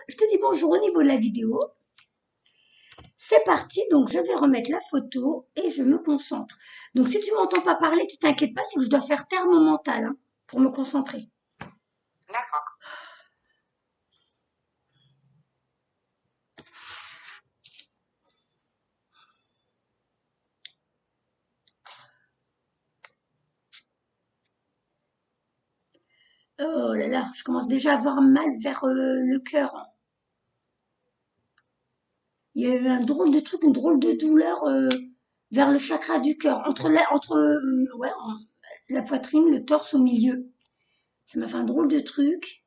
je te dis bonjour au niveau de la vidéo. C'est parti, donc je vais remettre la photo et je me concentre. Donc si tu m'entends pas parler, tu t'inquiètes pas, c'est que je dois faire taire mon mental hein, pour me concentrer. D'accord. Oh là là, je commence déjà à avoir mal vers le cœur, hein. Il y a eu un drôle de truc, une drôle de douleur vers le chakra du cœur, la poitrine, le torse au milieu. Ça m'a fait un drôle de truc.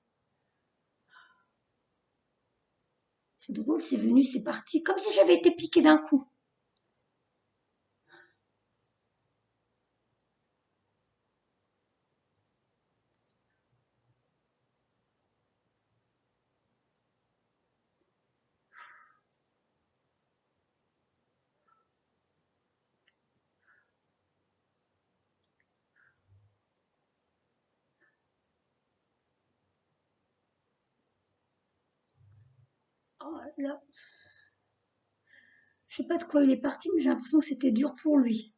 C'est drôle, c'est venu, c'est parti, comme si j'avais été piquée d'un coup. Oh là, je sais pas de quoi il est parti, mais j'ai l'impression que c'était dur pour lui.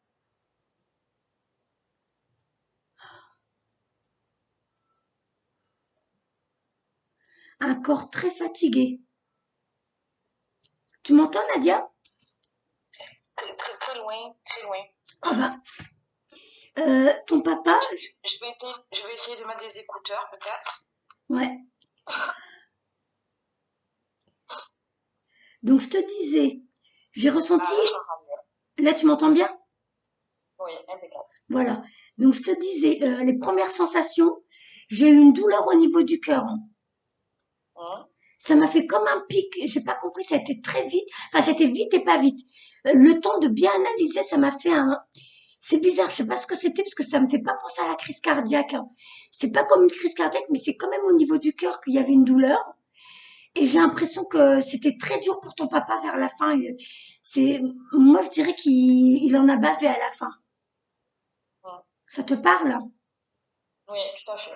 Un corps très fatigué. Tu m'entends, Nadia? Très, très, très loin, très loin. Ah bah, ton papa, Je vais essayer de mettre des écouteurs, peut-être. ouais. Donc je te disais, j'ai ressenti. Ah, là, je t'entends mieux. Là, tu m'entends bien? Oui, impeccable. Voilà. Donc je te disais, les premières sensations, j'ai eu une douleur au niveau du cœur, hein. Hein? Ça m'a fait comme un pic. J'ai pas compris, ça a été très vite. Enfin, c'était vite et pas vite. Le temps de bien analyser, ça m'a fait un. C'est bizarre, je sais pas ce que c'était parce que ça me fait pas penser à la crise cardiaque, hein. C'est pas comme une crise cardiaque, mais c'est quand même au niveau du cœur qu'il y avait une douleur. Et j'ai l'impression que c'était très dur pour ton papa vers la fin. C'est, moi, je dirais qu'il en a bavé à la fin. Hein. Ça te parle? Oui, tout à fait.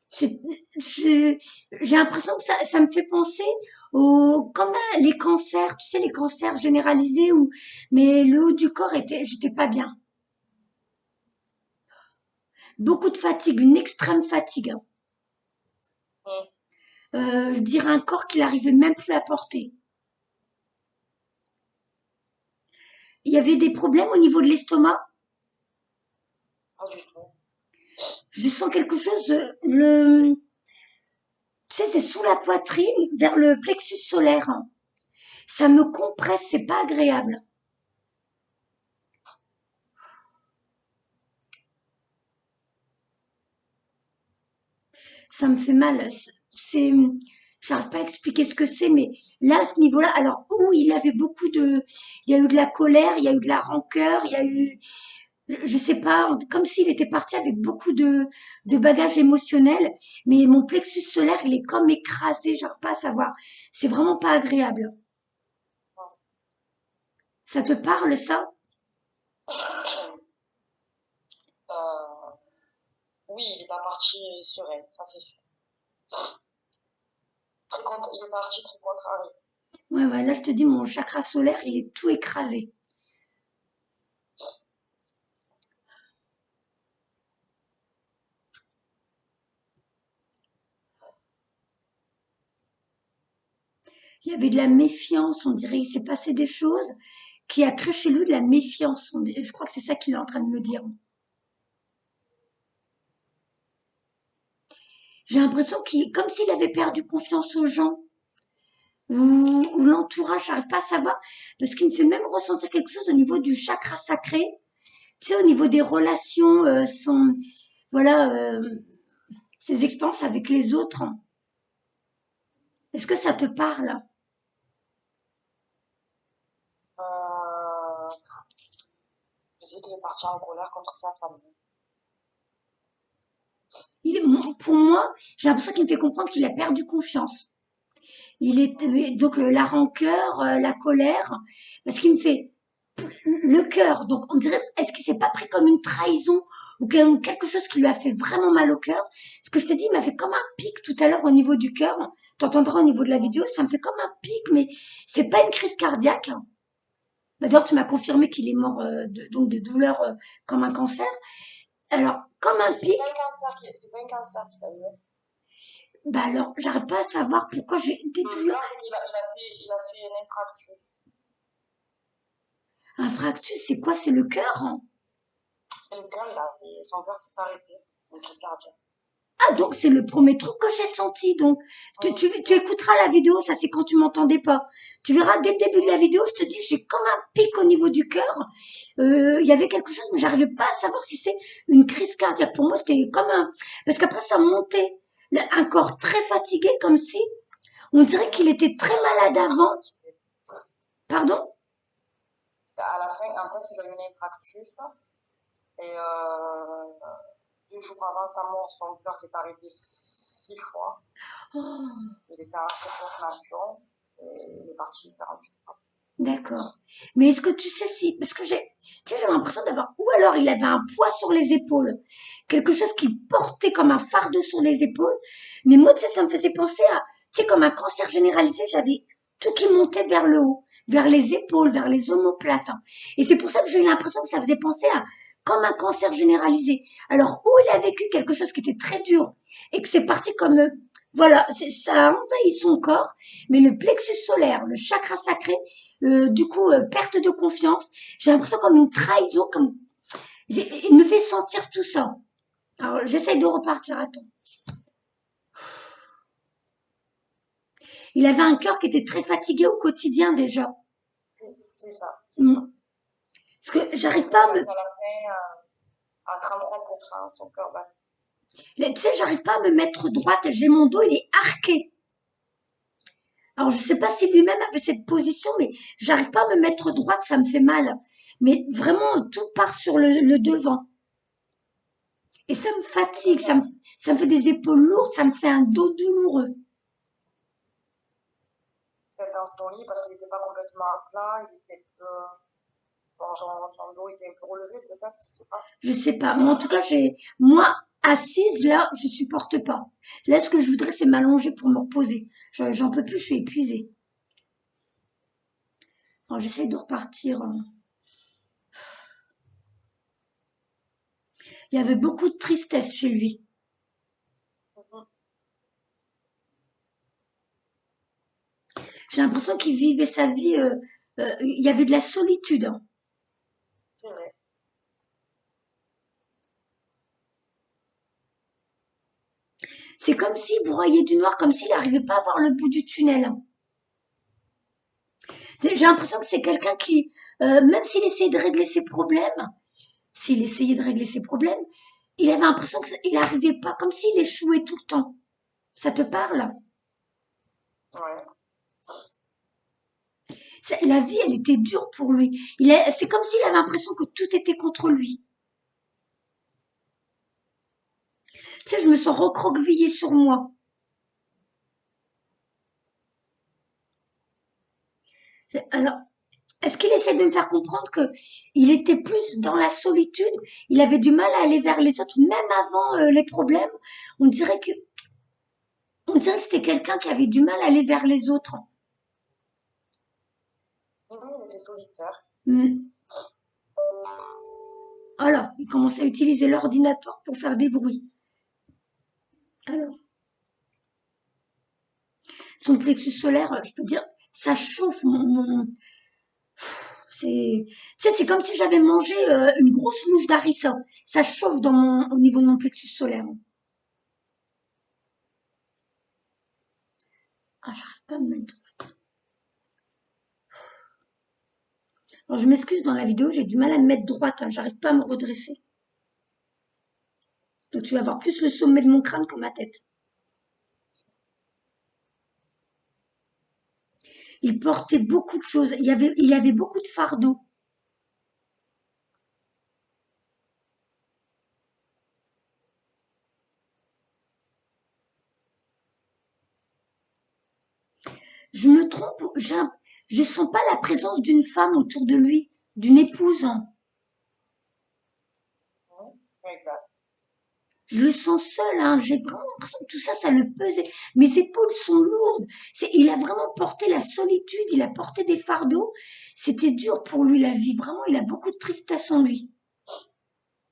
C'est- j'ai j'ai l'impression que ça me fait penser comme les cancers, tu sais, les cancers généralisés mais le haut du corps j'étais pas bien. Beaucoup de fatigue, une extrême fatigue, hein. Hein. Je dirais un corps qu'il arrivait même plus à porter. Il y avait des problèmes au niveau de l'estomac. Pas du tout. Je sens quelque chose, tu sais, c'est sous la poitrine, vers le plexus solaire, hein. Ça me compresse, c'est pas agréable. Ça me fait mal. C'est, j'arrive pas à expliquer ce que c'est, mais là, à ce niveau-là, alors, où il avait il y a eu de la colère, il y a eu de la rancœur, il y a eu, je sais pas, comme s'il était parti avec beaucoup de bagages émotionnels, mais mon plexus solaire, il est comme écrasé, j'arrive pas à savoir. C'est vraiment pas agréable. Ça te parle, ça? Euh, oui, il n'est pas parti serein, ça c'est sûr. Il est parti très contrarié. Ouais, ouais, là, je te dis, mon chakra solaire, il est tout écrasé. Il y avait de la méfiance, on dirait, il s'est passé des choses qui a créé chez lui de la méfiance. Je crois que c'est ça qu'il est en train de me dire. J'ai l'impression comme s'il avait perdu confiance aux gens ou l'entourage, j'arrive pas à savoir, parce qu'il me fait même ressentir quelque chose au niveau du chakra sacré, tu sais, au niveau des relations, voilà, ses expériences avec les autres. Est-ce que ça te parle? Euh, je sais qu'il est parti en colère contre sa famille. Pour moi, j'ai l'impression qu'il me fait comprendre qu'il a perdu confiance. Il est donc la rancœur, la colère, parce qu'il me fait. le cœur. Donc on dirait, est-ce qu'il s'est pas pris comme une trahison ou quelque chose qui lui a fait vraiment mal au cœur? Ce que je te dis, il m'a fait comme un pic tout à l'heure au niveau du cœur. T'entendras au niveau de la vidéo, ça me fait comme un pic, mais c'est pas une crise cardiaque. Bah, d'ailleurs, tu m'as confirmé qu'il est mort donc de douleur comme un cancer. Alors, comme un pic, C'est pas un cancer qu'il a eu, hein. bah alors, j'arrive pas à savoir pourquoi j'ai des douleurs. Non, c'est qu'il a fait un infarctus. Un fractus, c'est quoi? C'est le cœur, hein? C'est le cœur, son cœur s'est arrêté. Une crise cardiaque. Ah, donc c'est le premier truc que j'ai senti. Donc, tu écouteras la vidéo, ça c'est quand tu m'entendais pas. Tu verras dès le début de la vidéo, je te dis, j'ai comme un pic au niveau du cœur. Il y avait quelque chose, mais j'arrivais pas à savoir si c'est une crise cardiaque. Pour moi, c'était comme un... Parce qu'après, ça montait. Un corps très fatigué, comme si on dirait qu'il était très malade avant. Pardon? À la fin, en fait, il a eu un infarctus. Et 2 jours avant sa mort, son cœur s'est arrêté 6 fois. Oh, Il était en hypertension et il est parti 48 heures. d'accord. Mais est-ce que tu sais si... Parce que tu sais, j'ai l'impression d'avoir... Ou alors il avait un poids sur les épaules. Quelque chose qu'il portait comme un fardeau sur les épaules. Mais moi, tu sais, ça me faisait penser à... Tu sais, comme un cancer généralisé, j'avais tout qui montait vers le haut, vers les épaules, vers les omoplates, hein. Et c'est pour ça que j'ai eu l'impression que ça faisait penser à comme un cancer généralisé. Alors, où il a vécu quelque chose qui était très dur et que c'est parti comme... voilà, ça a envahi son corps, mais le plexus solaire, le chakra sacré, du coup, perte de confiance. J'ai l'impression comme une trahison, comme il me fait sentir tout ça. Alors, j'essaye de repartir. Attends. Il avait un cœur qui était très fatigué au quotidien déjà. C'est ça. Parce que j'arrive pas à me... À la fin, à 33%, son cœur bat. Tu sais, j'arrive pas à me mettre droite. J'ai mon dos, il est arqué. Alors, je sais pas si lui-même avait cette position, mais j'arrive pas à me mettre droite, ça me fait mal. Mais vraiment, tout part sur le devant. Et ça me fatigue, ça me fait des épaules lourdes, ça me fait un dos douloureux. Peut-être dans son lit parce qu'il n'était pas complètement à plat, il était un peu. Bon, son dos était un peu relevé, peut-être, je sais pas. Je sais pas. Mais en tout cas, moi, assise, là, je supporte pas. Là, ce que je voudrais, c'est m'allonger pour me reposer. J'en peux plus, je suis épuisée. Alors, j'essaie de repartir. Il y avait beaucoup de tristesse chez lui. J'ai l'impression qu'il vivait sa vie. Il y avait de la solitude, hein. C'est vrai. C'est comme s'il broyait du noir, comme s'il n'arrivait pas à voir le bout du tunnel, hein. J'ai l'impression que c'est quelqu'un qui, même s'il essayait de régler ses problèmes, s'il essayait de régler ses problèmes, il avait l'impression qu'il n'arrivait pas, comme s'il échouait tout le temps. Ça te parle? Ouais. La vie, elle était dure pour lui. C'est comme s'il avait l'impression que tout était contre lui. Tu sais, je me sens recroquevillée sur moi. Alors, est-ce qu'il essaie de me faire comprendre que il était plus dans la solitude, il avait du mal à aller vers les autres, même avant les problèmes. On dirait que, on dirait que c'était quelqu'un qui avait du mal à aller vers les autres. Oui, il était solitaire. Hmm. Alors, il commence à utiliser l'ordinateur pour faire des bruits. Alors, son plexus solaire, je peux dire, ça chauffe tu sais, c'est comme si j'avais mangé une grosse mouche d'harissa. Ça chauffe au niveau de mon plexus solaire. Ah, j'arrive pas à me mettre. Alors, je m'excuse dans la vidéo, j'ai du mal à me mettre droite, hein, j'arrive pas à me redresser. Donc, tu vas voir plus le sommet de mon crâne que ma tête. Il portait beaucoup de choses. Il avait beaucoup de fardeaux. Je me trompe, je sens pas la présence d'une femme autour de lui. d'une épouse. Exact. Je le sens seul, hein. J'ai vraiment l'impression que tout ça, ça le pesait. Mes épaules sont lourdes. Il a vraiment porté la solitude, il a porté des fardeaux. C'était dur pour lui, la vie. Vraiment, il a beaucoup de tristesse en lui.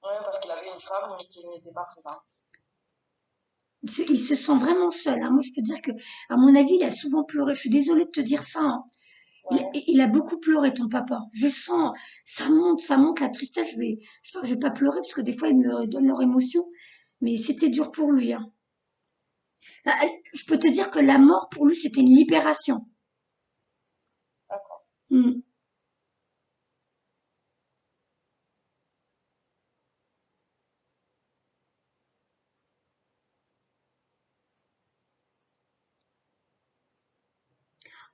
Ouais, parce qu'il avait une femme, mais qui n'était pas présente. Il se sent vraiment seul, hein. Moi, je peux dire que, à mon avis, il a souvent pleuré. Je suis désolée de te dire ça, hein. Ouais. Il a beaucoup pleuré, ton papa. Je sens, ça monte la tristesse. J'espère que je vais pas pleurer parce que des fois, ils me donnent leur émotion. Mais c'était dur pour lui, hein. Ah, je peux te dire que la mort, pour lui, c'était une libération. D'accord. Hmm.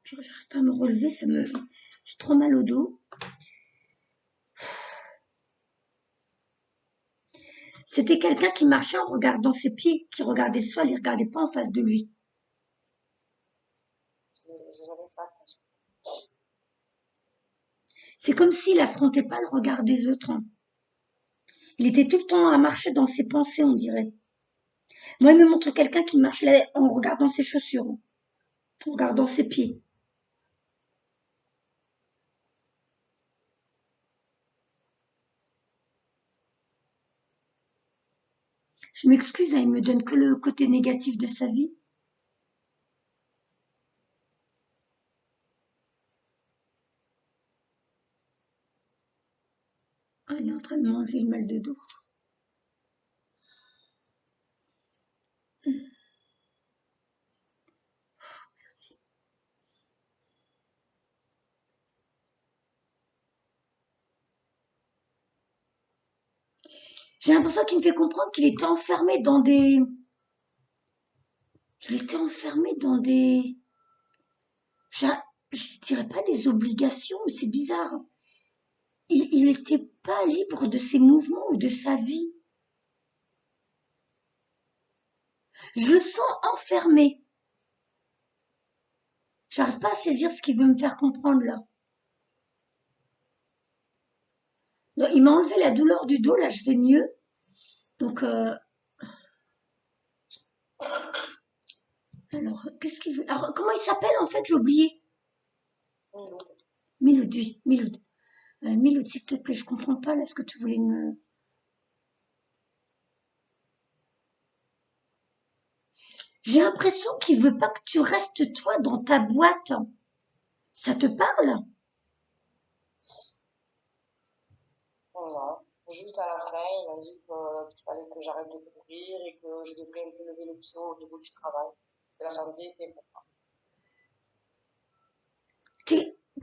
J'arrive pas à me relever, j'ai trop mal au dos. C'était quelqu'un qui marchait en regardant ses pieds, qui regardait le sol, il regardait pas en face de lui. J'ai jamais fait attention. C'est comme s'il affrontait pas le regard des autres, hein. Il était tout le temps à marcher dans ses pensées, on dirait. Moi, il me montre quelqu'un qui marche là en regardant ses chaussures, hein, en regardant ses pieds. Je m'excuse, hein, il me donne que le côté négatif de sa vie. Ah, il est en train de m'enlever le mal de dos. J'ai l'impression qu'il me fait comprendre qu'il était enfermé dans des... Il était enfermé dans des... Je, je dirais pas des obligations, mais c'est bizarre. Il était pas libre de ses mouvements ou de sa vie. Je le sens enfermé. J'arrive pas à saisir ce qu'il veut me faire comprendre là. Non, il m'a enlevé la douleur du dos, là je vais mieux. Donc, alors, qu'est-ce qu'il veut? Alors, comment il s'appelle en fait? J'ai oublié. Miloud. Miloud, oui, Miloud. Miloud, s'il te plaît, je comprends pas là ce que tu voulais me... J'ai l'impression qu'il veut pas que tu restes toi dans ta boîte. Ça te parle? Non. Juste à la fin, il m'a dit qu'il fallait que j'arrête de courir et que je devrais un peu lever le pied au niveau du travail. Que la santé était importante.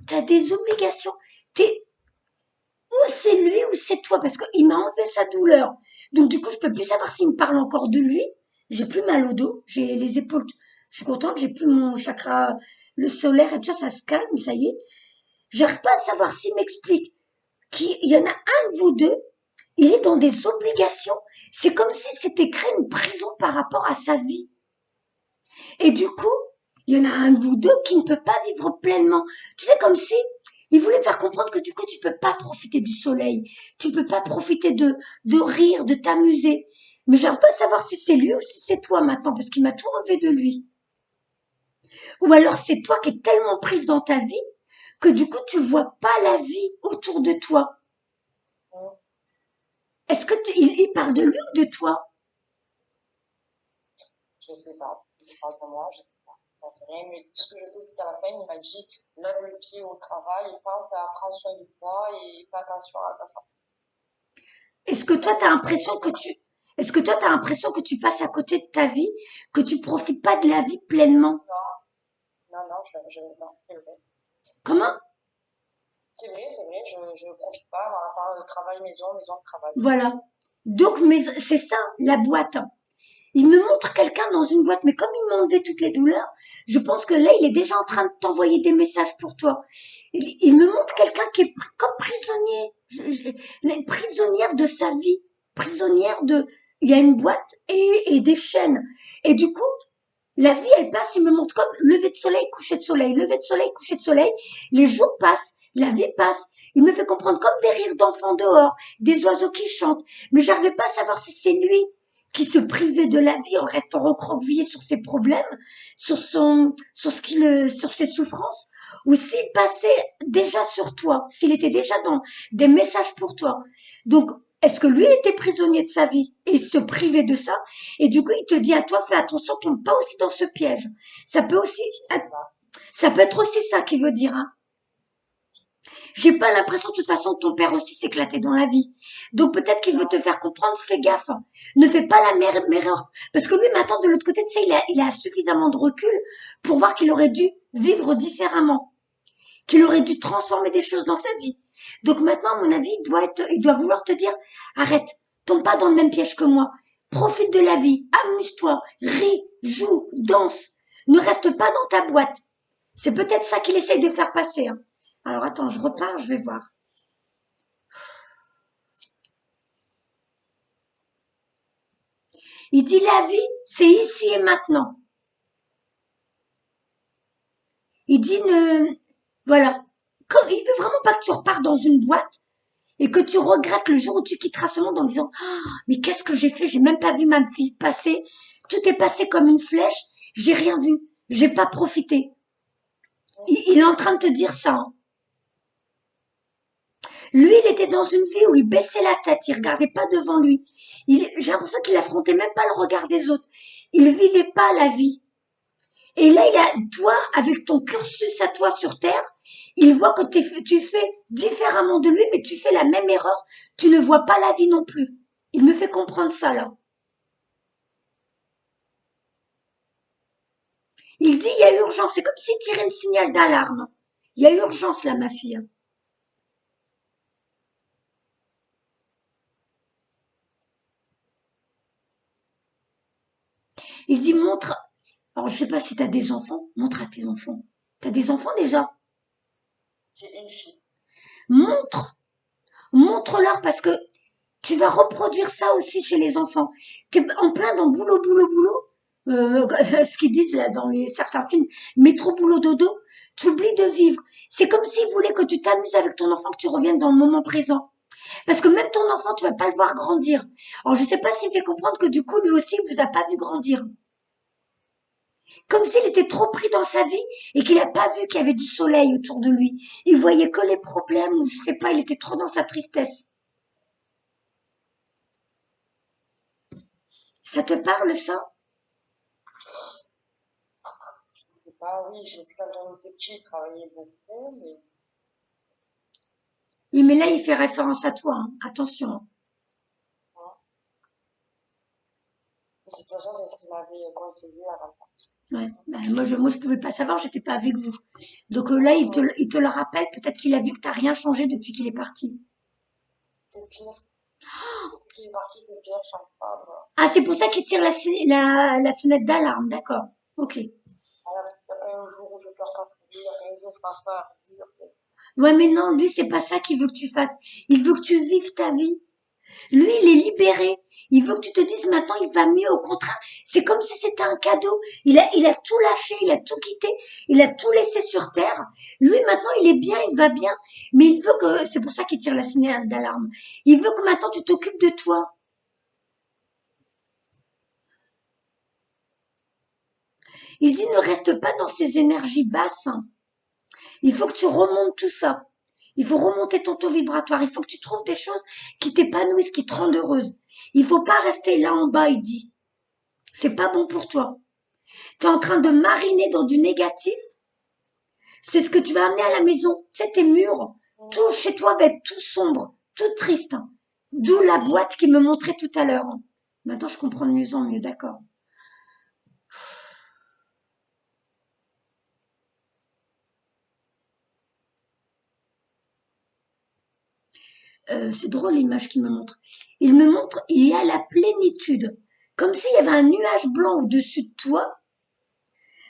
T'as des obligations. T'es, ou c'est lui ou c'est toi, parce qu'il m'a enlevé sa douleur. Donc du coup, je peux plus savoir s'il me parle encore de lui. J'ai plus mal au dos, j'ai les épaules. Je suis contente, j'ai plus mon chakra, le solaire et tout ça, ça se calme, ça y est. J'arrive pas à savoir s'il m'explique qu'il y en a un de vous deux, il est dans des obligations. C'est comme si c'était créé une prison par rapport à sa vie. Et du coup, il y en a un de vous deux qui ne peut pas vivre pleinement. Tu sais, comme si il voulait me faire comprendre que du coup, tu peux pas profiter du soleil. Tu peux pas profiter de rire, de t'amuser. Mais j'aimerais pas savoir si c'est lui ou si c'est toi maintenant, parce qu'il m'a tout enlevé de lui. Ou alors c'est toi qui es tellement prise dans ta vie que du coup, tu vois pas la vie autour de toi. Hum, Est-ce que il parle de lui ou de toi? Je sais pas. Il parle de moi, je sais pas. J'en sais rien, mais tout ce que je sais, c'est qu'à la fin, il m'a dit lève le pied au travail et pense à prendre soin de toi et fais attention à ta santé. Est-ce que C'est ça toi, que t'as j'ai pas l'impression que compris. tu, est-ce que toi, t'as l'impression que tu passes à côté de ta vie, que tu profites pas de la vie pleinement? Non, non, non, c'est vrai. Comment? C'est vrai, je profite pas par rapport au travail maison, maison travail. Voilà. Donc, mais c'est ça, la boîte. Il me montre quelqu'un dans une boîte, mais comme il m'a enlevé toutes les douleurs, je pense que là, il est déjà en train de t'envoyer des messages pour toi. Il me montre quelqu'un qui est comme prisonnier, une prisonnière de sa vie, prisonnière de... Il y a une boîte et des chaînes. Et du coup, la vie, elle passe, il me montre comme lever de soleil, coucher de soleil, lever de soleil, coucher de soleil. Les jours passent, la vie passe. Il me fait comprendre comme des rires d'enfants dehors, des oiseaux qui chantent. Mais j'arrivais pas à savoir si c'est lui qui se privait de la vie en restant recroquevillé sur ses problèmes, sur ses souffrances, ou s'il passait déjà sur toi, s'il était déjà dans des messages pour toi. Donc, est-ce que lui était prisonnier de sa vie et il se privait de ça? Et du coup, il te dit à toi, fais attention, tombe pas aussi dans ce piège. Ça peut aussi, Je sais pas. ça peut être aussi ça qui veut dire, hein. J'ai pas l'impression de toute façon que ton père aussi s'éclatait dans la vie. Donc peut-être qu'il veut te faire comprendre, fais gaffe, hein. Ne fais pas la même erreur. Parce que lui, maintenant, de l'autre côté, tu sais, il a suffisamment de recul pour voir qu'il aurait dû vivre différemment, qu'il aurait dû transformer des choses dans sa vie. Donc maintenant, à mon avis, il doit vouloir te dire, arrête, tombe pas dans le même piège que moi. Profite de la vie, amuse-toi, ris, joue, danse. Ne reste pas dans ta boîte. C'est peut-être ça qu'il essaye de faire passer, hein. Alors attends, je repars, je vais voir. Il dit la vie, c'est ici et maintenant. Il dit voilà. Il veut vraiment pas que tu repars dans une boîte et que tu regrettes le jour où tu quitteras ce monde en disant, ah, mais qu'est-ce que j'ai fait? J'ai même pas vu ma fille passer. Tout est passé comme une flèche. J'ai rien vu. J'ai pas profité. Il est en train de te dire ça, hein. Lui, il était dans une vie où il baissait la tête, il regardait pas devant lui. J'ai l'impression qu'il affrontait même pas le regard des autres. Il vivait pas la vie. Et là, toi, avec ton cursus à toi sur Terre, il voit que tu fais différemment de lui, mais tu fais la même erreur. Tu ne vois pas la vie non plus. Il me fait comprendre ça, là. Il dit, il y a urgence. C'est comme s'il tirait un signal d'alarme. Il y a urgence, là, ma fille. Il dit, montre. Alors, je sais pas si tu as des enfants. Montre à tes enfants. Tu as des enfants déjà? J'ai une fille. Montre. Montre-leur parce que tu vas reproduire ça aussi chez les enfants. Tu es en plein dans boulot, boulot, boulot. Ce qu'ils disent là dans certains films, métro, boulot, dodo. Tu oublies de vivre. C'est comme s'ils voulaient que tu t'amuses avec ton enfant, que tu reviennes dans le moment présent. Parce que même ton enfant, tu vas pas le voir grandir. Alors, je sais pas s'il fait comprendre que du coup, lui aussi, il vous a pas vu grandir. Comme s'il était trop pris dans sa vie et qu'il n'a pas vu qu'il y avait du soleil autour de lui. Il voyait que les problèmes, ou je sais pas, il était trop dans sa tristesse. Ça te parle, ça? Je sais pas, oui, je sais quand on était petit, il travaillait beaucoup, mais Oui, mais là, il fait référence à toi, hein. Attention. hein. De toute façon, c'est ce qu'il m'avait conseillé avant de partir. Ouais. Bah, moi, je pouvais pas savoir, j'étais pas avec vous. Donc là, Mhm. il te le rappelle. Peut-être qu'il a vu que t'as rien changé depuis qu'il est parti. C'est pire. Depuis qu'il est parti, c'est pire, je chante pas, moi. Ah, c'est pour ça qu'il tire la sonnette d'alarme, d'accord. Ok. Alors, il n'y a pas un jour où je pleure pas pour lui, il y a pas un jour où je pense pas à dire. Ouais, mais non, lui, c'est pas ça qu'il veut que tu fasses. Il veut que tu vives ta vie. Lui, il est libéré. Il veut que tu te dises maintenant, il va mieux. Au contraire, c'est comme si c'était un cadeau. Il a tout lâché, il a tout quitté, il a tout laissé sur terre. Lui, maintenant, il est bien, il va bien. Mais il veut que, c'est pour ça qu'il tire la signal d'alarme. Il veut que maintenant tu t'occupes de toi. Il dit ne reste pas dans ces énergies basses, hein. Il faut que tu remontes tout ça. Il faut remonter ton taux vibratoire. Il faut que tu trouves des choses qui t'épanouissent, qui te rendent heureuse. Il faut pas rester là en bas, il dit. C'est pas bon pour toi. Tu es en train de mariner dans du négatif. C'est ce que tu vas amener à la maison. Tu sais, tes murs, Mhm. tout chez toi va être tout sombre, tout triste. D'où la boîte qui me montrait tout à l'heure. Maintenant, je comprends de mieux en mieux, d'accord. C'est drôle l'image qu'il me montre. Il me montre, il y a la plénitude. Comme s'il y avait un nuage blanc au-dessus de toi.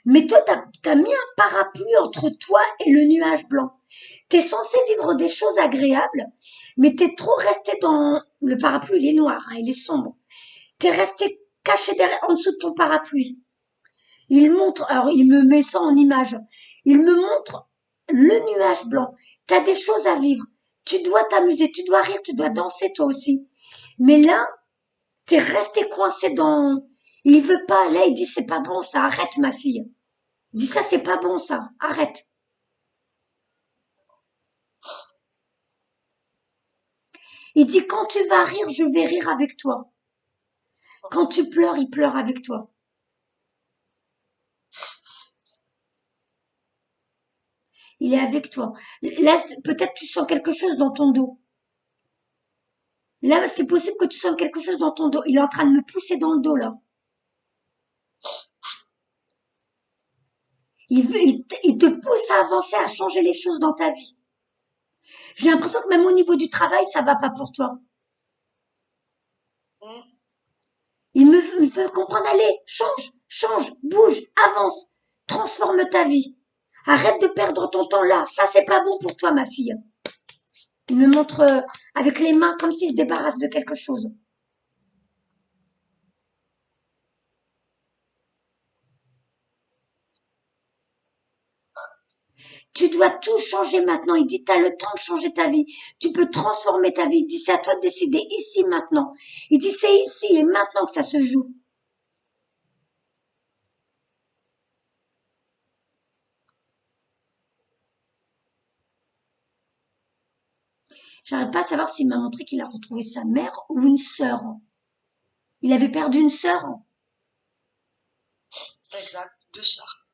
Mais toi, t'as mis un parapluie entre toi et le nuage blanc. T'es censé vivre des choses agréables, mais t'es trop resté dans... Le parapluie, il est noir, hein, il est sombre. T'es resté caché derrière, en dessous de ton parapluie. Il montre, alors il me met ça en image. Il me montre le nuage blanc. T'as des choses à vivre. Tu dois t'amuser, tu dois rire, tu dois danser toi aussi. Mais là, t'es resté coincé dans... Il veut pas, là il dit c'est pas bon ça, arrête ma fille. Il dit ça c'est pas bon ça, arrête. Il dit quand tu vas rire, je vais rire avec toi. Ok. Quand tu pleures, il pleure avec toi. Il est avec toi. Là, peut-être tu sens quelque chose dans ton dos. Là, c'est possible que tu sens quelque chose dans ton dos. Il est en train de me pousser dans le dos là. Il te pousse à avancer, à changer les choses dans ta vie. J'ai l'impression que même au niveau du travail, ça va pas pour toi. Hmm. Il me fait comprendre, allez, change, change, bouge, avance, transforme ta vie. Arrête de perdre ton temps là. Ça, c'est pas bon pour toi, ma fille. Il me montre avec les mains comme s'il se débarrasse de quelque chose. Tu dois tout changer maintenant. Il dit, tu as le temps de changer ta vie. Tu peux transformer ta vie. Il dit, c'est à toi de décider ici, maintenant. Il dit, c'est ici et maintenant que ça se joue. J'arrive pas à savoir s'il m'a montré qu'il a retrouvé sa mère ou une sœur. Il avait perdu une sœur. Exact. 2 sœurs.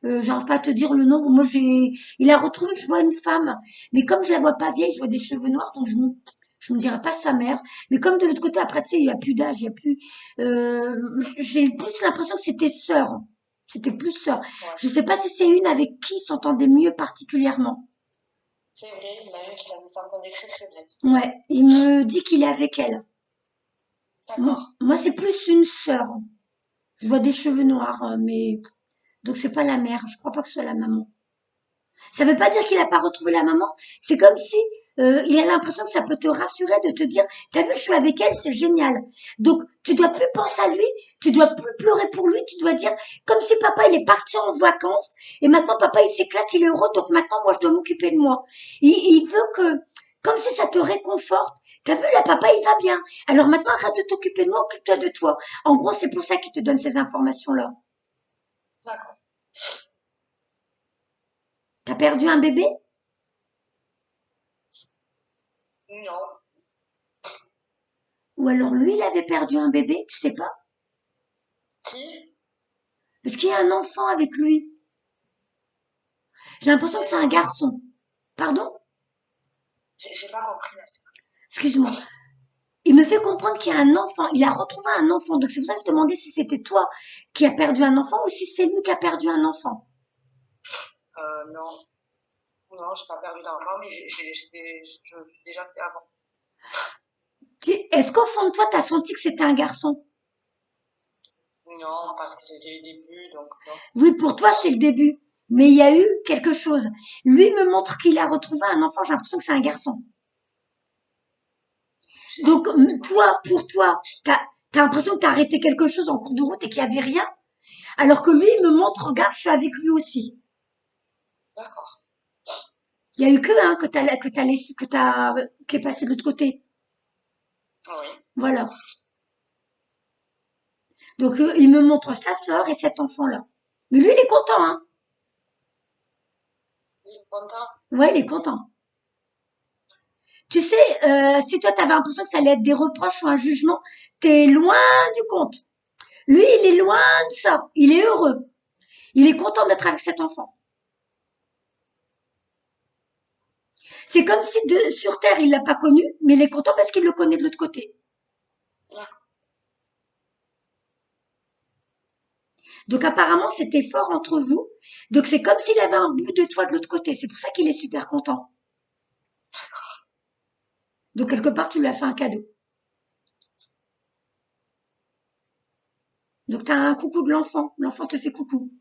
J'arrive pas à te dire le nom. Moi, il a retrouvé, je vois une femme. Mais comme je la vois pas vieille, je vois des cheveux noirs, donc je me dirais pas sa mère. Mais comme de l'autre côté, après, tu sais, il y a plus d'âge, il y a plus, j'ai plus l'impression que c'était sœur. C'était plus sœur. Ouais. Je sais pas si c'est une avec qui il s'entendait mieux particulièrement. C'est vrai, il y en a une qui avait s'entendait très très bien. Ouais, il me dit qu'il est avec elle. D'accord. Moi, c'est plus une sœur. Je vois des cheveux noirs, mais donc c'est pas la mère. Je crois pas que ce soit la maman. Ça veut pas dire qu'il a pas retrouvé la maman. C'est comme si il a l'impression que ça peut te rassurer de te dire, t'as vu, je suis avec elle, c'est génial. Donc tu dois plus penser à lui, tu dois plus pleurer pour lui, tu dois dire comme si papa il est parti en vacances et maintenant papa il s'éclate, il est heureux, donc maintenant moi je dois m'occuper de moi. Il veut que comme si ça te réconforte. T'as vu là, papa il va bien. Alors maintenant arrête de t'occuper de moi, occupe-toi de toi. En gros, c'est pour ça qu'il te donne ces informations-là. D'accord. T'as perdu un bébé? Non. Ou alors lui, il avait perdu un bébé, tu sais pas? Qui? Parce qu'il y a un enfant avec lui. J'ai l'impression que J'ai c'est pas un compris. garçon. Pardon? J'ai pas compris là. Excuse-moi. Il me fait comprendre qu'il y a un enfant. Il a retrouvé un enfant. Donc c'est pour ça que je demandais si c'était toi qui as perdu un enfant ou si c'est lui qui a perdu un enfant. Non. Non, j'ai pas perdu d'enfant, mais je me suis déjà fait avant. Est-ce qu'au fond de toi, tu as senti que c'était un garçon? Non, parce que c'était le début, donc non. Oui, pour toi, c'est le début. Mais il y a eu quelque chose. Lui me montre qu'il a retrouvé un enfant. J'ai l'impression que c'est un garçon. Donc, toi, pour toi, t'as l'impression que t'as arrêté quelque chose en cours de route et qu'il n'y avait rien. Alors que lui, il me montre, regarde, je suis avec lui aussi. D'accord. Il y a eu que un qui est passé de l'autre côté. Oui. Voilà. Donc, il me montre sa sœur et cet enfant-là. Mais lui, il est content, hein. Il est content. Ouais, il est content. Tu sais, si toi, t'avais l'impression que ça allait être des reproches ou un jugement, t'es loin du compte. Lui, il est loin de ça. Il est heureux. Il est content d'être avec cet enfant. C'est comme si sur Terre, il l'a pas connu, mais il est content parce qu'il le connaît de l'autre côté. D'accord. Donc apparemment, c'était fort entre vous. Donc c'est comme s'il avait un bout de toi de l'autre côté. C'est pour ça qu'il est super content. Donc quelque part, tu lui as fait un cadeau. Donc tu as un coucou de l'enfant. L'enfant te fait coucou.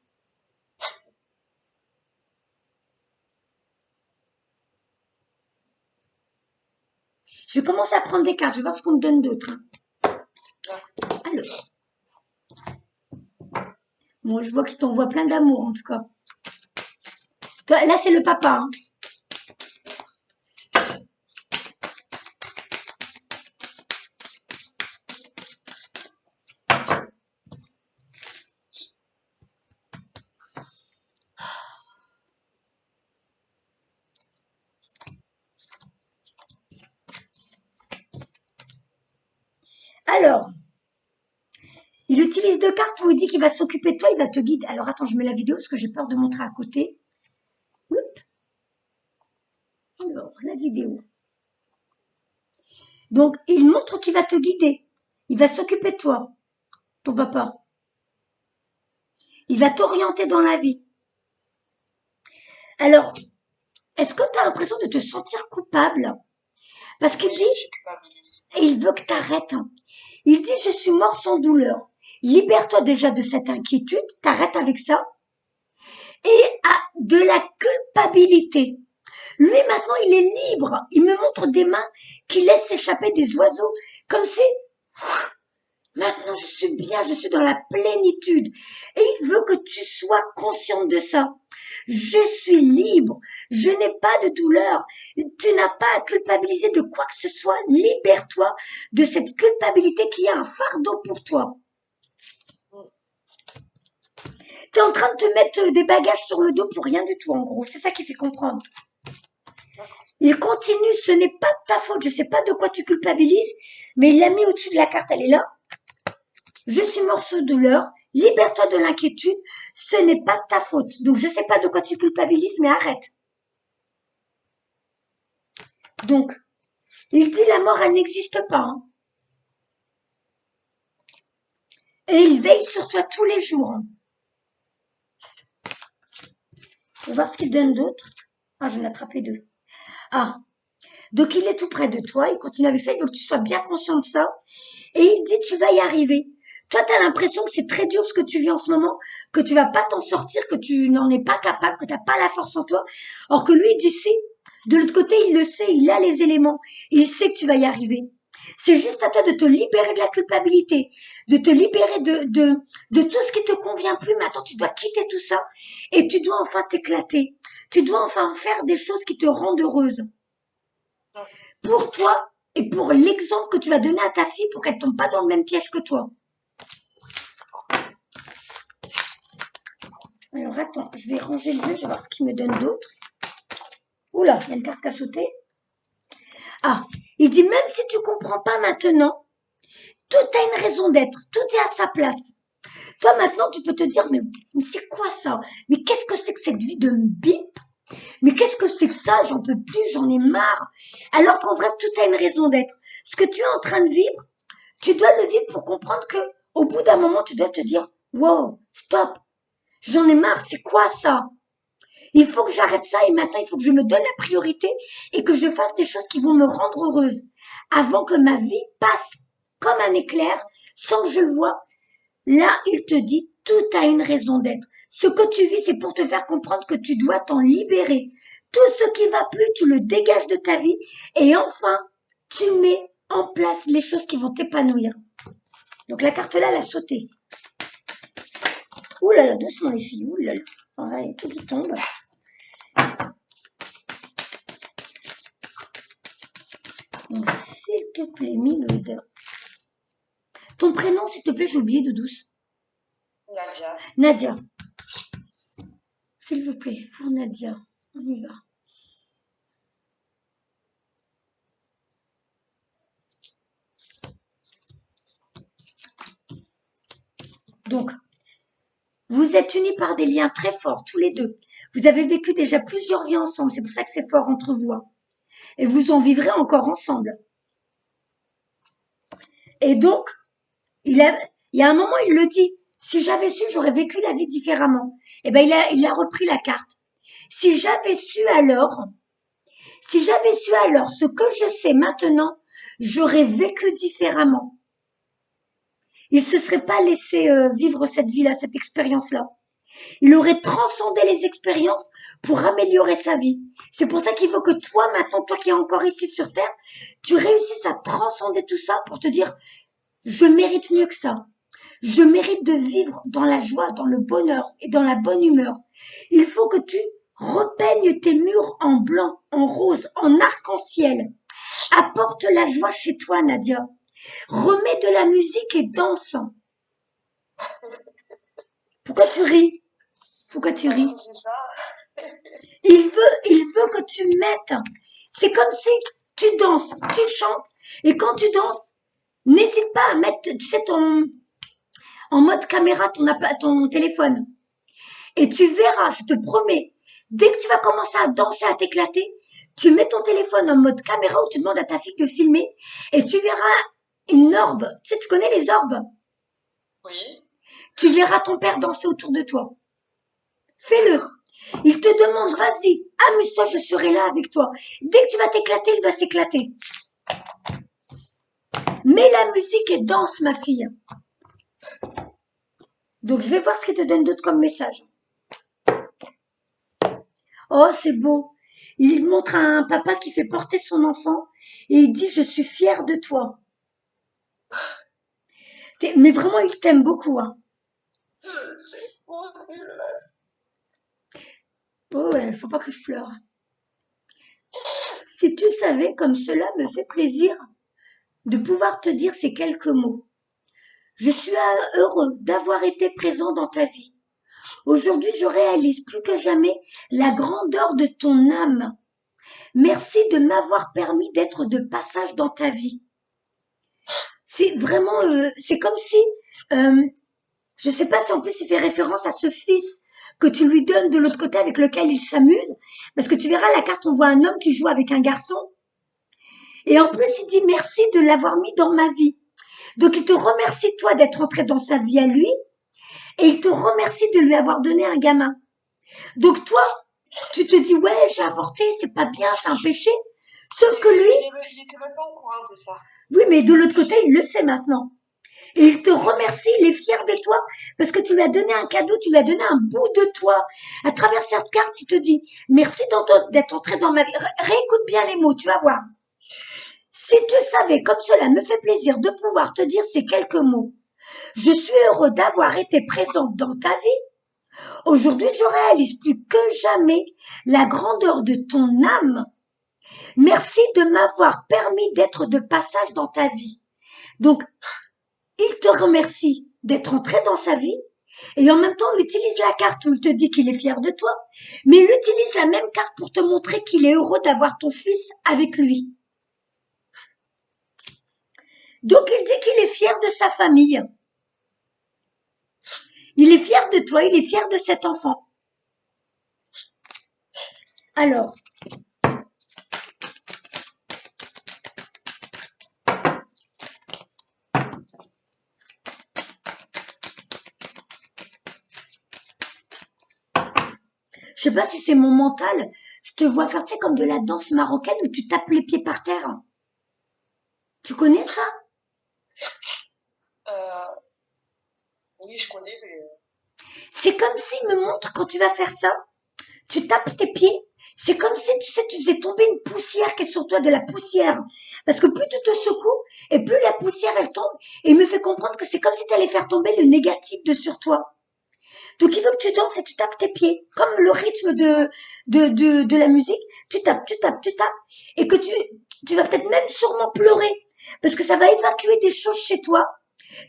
Je vais commencer à prendre des cartes. Je vais voir ce qu'on me donne d'autre. D'accord. Alors, moi, je vois qu'il t'envoie plein d'amour, en tout cas. Toi, là, c'est le papa. Hein. Alors, il utilise 2 cartes où il dit qu'il va s'occuper de toi, il va te guider. Alors, attends, je mets la vidéo parce que j'ai peur de montrer à côté. Oups. Alors, la vidéo. Donc, il montre qu'il va te guider. Il va s'occuper de toi, ton papa. Il va t'orienter dans la vie. Alors, est-ce que tu as l'impression de te sentir coupable? Parce qu'il Oui, dit, je culpabilise. et il veut que tu arrêtes. Il dit, je suis mort sans douleur. Libère-toi déjà de cette inquiétude, t'arrêtes avec ça. Et de la culpabilité. Lui, maintenant, il est libre. Il me montre des mains qui laissent s'échapper des oiseaux. Comme si, maintenant, je suis bien, je suis dans la plénitude. Et il veut que tu sois consciente de ça. Je suis libre. Je n'ai pas de douleur. Tu n'as pas à culpabiliser de quoi que ce soit. Libère-toi de cette culpabilité qui est un fardeau pour toi. Tu es en train de te mettre des bagages sur le dos pour rien du tout, en gros. C'est ça qui fait comprendre. Il continue, ce n'est pas de ta faute, je ne sais pas de quoi tu culpabilises, mais il l'a mis au-dessus de la carte, elle est là. Je suis mort sous douleur, libère-toi de l'inquiétude, ce n'est pas de ta faute. Donc je ne sais pas de quoi tu culpabilises, mais arrête. Donc, il dit la mort, elle n'existe pas. Hein. Et il veille sur toi tous les jours. Hein. On va voir ce qu'il donne d'autre. Ah, j'en ai attrapé 2. Ah, donc il est tout près de toi, il continue avec ça, il veut que tu sois bien conscient de ça. Et il dit tu vas y arriver. Toi, tu as l'impression que c'est très dur ce que tu vis en ce moment, que tu vas pas t'en sortir, que tu n'en es pas capable, que tu n'as pas la force en toi. Or que lui, d'ici, de l'autre côté, il le sait, il a les éléments, il sait que tu vas y arriver. C'est juste à toi de te libérer de la culpabilité, de te libérer de tout ce qui te convient plus. Maintenant, tu dois quitter tout ça et tu dois enfin t'éclater. Tu dois enfin faire des choses qui te rendent heureuse. Pour toi et pour l'exemple que tu vas donner à ta fille pour qu'elle tombe pas dans le même piège que toi. Alors attends, je vais ranger le jeu, je vais voir ce qu'il me donne d'autre. Oula, il y a une carte qui a sauté. Ah, il dit même si tu comprends pas maintenant, tout a une raison d'être, tout est à sa place. Toi maintenant, tu peux te dire, mais c'est quoi ça? Mais qu'est-ce que c'est que cette vie de bip? Mais qu'est-ce que c'est que ça? J'en peux plus, j'en ai marre. Alors qu'en vrai, tout a une raison d'être. Ce que tu es en train de vivre, tu dois le vivre pour comprendre que, au bout d'un moment, tu dois te dire, wow, stop, j'en ai marre, c'est quoi ça? Il faut que j'arrête ça et maintenant il faut que je me donne la priorité et que je fasse des choses qui vont me rendre heureuse avant que ma vie passe comme un éclair sans que je le voie. Là, il te dit, tout a une raison d'être. Ce que tu vis, c'est pour te faire comprendre que tu dois t'en libérer. Tout ce qui va plus, tu le dégages de ta vie et enfin, tu mets en place les choses qui vont t'épanouir. Donc la carte là, elle a sauté. Ouh là là, doucement les filles, ouh là là. Ouais, tout qui tombe. Donc, s'il te plaît, Miloud. Ton prénom, s'il te plaît, j'ai oublié de douce. Nadia. Nadia. S'il vous plaît, pour Nadia. On y va. Donc, vous êtes unis par des liens très forts, tous les deux. Vous avez vécu déjà plusieurs vies ensemble. C'est pour ça que c'est fort entre vous. Hein. Et vous en vivrez encore ensemble. Et donc, il y a un moment, il le dit. Si j'avais su, j'aurais vécu la vie différemment. Eh ben, il a repris la carte. Si j'avais su alors ce que je sais maintenant, j'aurais vécu différemment. Il se serait pas laissé vivre cette vie-là, cette expérience-là. Il aurait transcendé les expériences pour améliorer sa vie. C'est pour ça qu'il veut que toi, maintenant, toi qui es encore ici sur Terre, tu réussisses à transcender tout ça pour te dire, je mérite mieux que ça. Je mérite de vivre dans la joie, dans le bonheur et dans la bonne humeur. Il faut que tu repeignes tes murs en blanc, en rose, en arc-en-ciel. Apporte la joie chez toi, Nadia. Remets de la musique et danse. Pourquoi tu ris? Pourquoi tu ris? Il veut que tu mettes. C'est comme si tu danses, tu chantes, et quand tu danses, N'hésite pas à mettre, tu sais, en mode caméra ton téléphone. Et tu verras, je te promets, dès que tu vas commencer à danser, à t'éclater, tu mets ton téléphone en mode caméra ou tu demandes à ta fille de filmer et tu verras une orbe. Tu sais, tu connais les orbes? Oui. Tu verras ton père danser autour de toi. Fais-le. Il te demande, vas-y, amuse-toi, je serai là avec toi. Dès que tu vas t'éclater, il va s'éclater. Mets la musique et danse, ma fille. Donc, je vais voir ce qu'il te donne d'autre comme message. Oh, c'est beau. Il montre un papa qui fait porter son enfant et il dit, je suis fier de toi. Mais vraiment, il t'aime beaucoup, hein. C'est possible. Oh ouais, faut pas que je pleure. Si tu savais comme cela me fait plaisir de pouvoir te dire ces quelques mots. Je suis heureux d'avoir été présent dans ta vie. Aujourd'hui, je réalise plus que jamais la grandeur de ton âme. Merci de m'avoir permis d'être de passage dans ta vie. C'est vraiment, c'est comme si, euh, je sais pas si en plus il fait référence à ce fils que tu lui donnes de l'autre côté avec lequel il s'amuse, parce que tu verras la carte, on voit un homme qui joue avec un garçon, et en plus il dit merci de l'avoir mis dans ma vie. Donc il te remercie toi d'être entré dans sa vie à lui, et il te remercie de lui avoir donné un gamin. Donc toi, tu te dis ouais j'ai avorté, c'est pas bien, c'est un péché. Sauf que lui, Il était même pas au courant de ça. oui mais de l'autre côté il le sait maintenant. Et il te remercie, il est fier de toi parce que tu lui as donné un cadeau, tu lui as donné un bout de toi. À travers cette carte, il te dit merci d'être entré dans ma vie. Réécoute bien les mots, tu vas voir. Si tu savais comme cela me fait plaisir de pouvoir te dire ces quelques mots. Je suis heureux d'avoir été présente dans ta vie. Aujourd'hui, je réalise plus que jamais la grandeur de ton âme. Merci de m'avoir permis d'être de passage dans ta vie. Donc, il te remercie d'être entré dans sa vie et en même temps, il utilise la carte où il te dit qu'il est fier de toi, mais il utilise la même carte pour te montrer qu'il est heureux d'avoir ton fils avec lui. Donc, il dit qu'il est fier de sa famille. Il est fier de toi, il est fier de cet enfant. Alors, je sais pas si c'est mon mental, je te vois faire, tu sais, comme de la danse marocaine où tu tapes les pieds par terre. Tu connais ça? Euh, oui, je connais, mais C'est comme s'il me montre quand tu vas faire ça, tu tapes tes pieds. C'est comme si, tu sais, tu faisais tomber une poussière qui est sur toi, de la poussière. Parce que plus tu te secoues, et plus la poussière, elle tombe. Et il me fait comprendre que c'est comme si tu allais faire tomber le négatif de sur toi. Donc il veut que tu danses et tu tapes tes pieds. Comme le rythme de la musique. Tu tapes, tu tapes, tu tapes. Et que tu vas peut-être même sûrement pleurer. Parce que ça va évacuer des choses chez toi.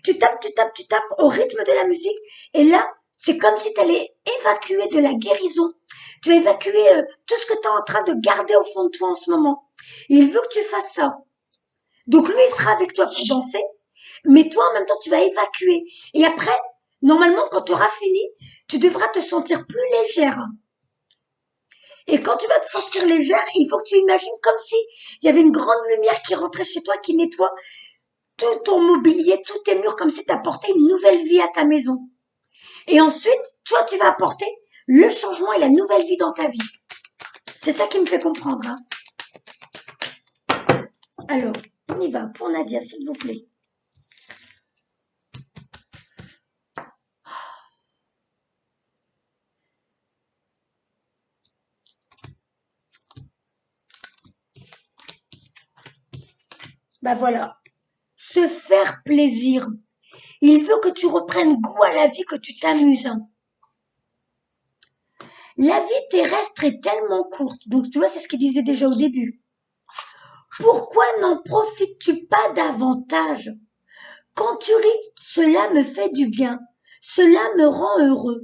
Tu tapes, tu tapes, tu tapes au rythme de la musique. Et là, c'est comme si tu allais évacuer de la guérison. Tu vas évacuer tout ce que tu es en train de garder au fond de toi en ce moment. Et il veut que tu fasses ça. Donc lui, il sera avec toi pour danser. Mais toi, en même temps, tu vas évacuer. Et après, normalement, quand tu auras fini, tu devras te sentir plus légère. Et quand tu vas te sentir légère, il faut que tu imagines comme si il y avait une grande lumière qui rentrait chez toi, qui nettoie tout ton mobilier, tous tes murs, comme si tu apportais une nouvelle vie à ta maison. Et ensuite, toi, tu vas apporter le changement et la nouvelle vie dans ta vie. C'est ça qui me fait comprendre. Hein. Alors, on y va pour Nadia, s'il vous plaît. Bah voilà. Se faire plaisir. Il veut que tu reprennes goût à la vie, que tu t'amuses. La vie terrestre est tellement courte. Donc, tu vois, c'est ce qu'il disait déjà au début. Pourquoi n'en profites-tu pas davantage? Quand tu ris, cela me fait du bien. Cela me rend heureux.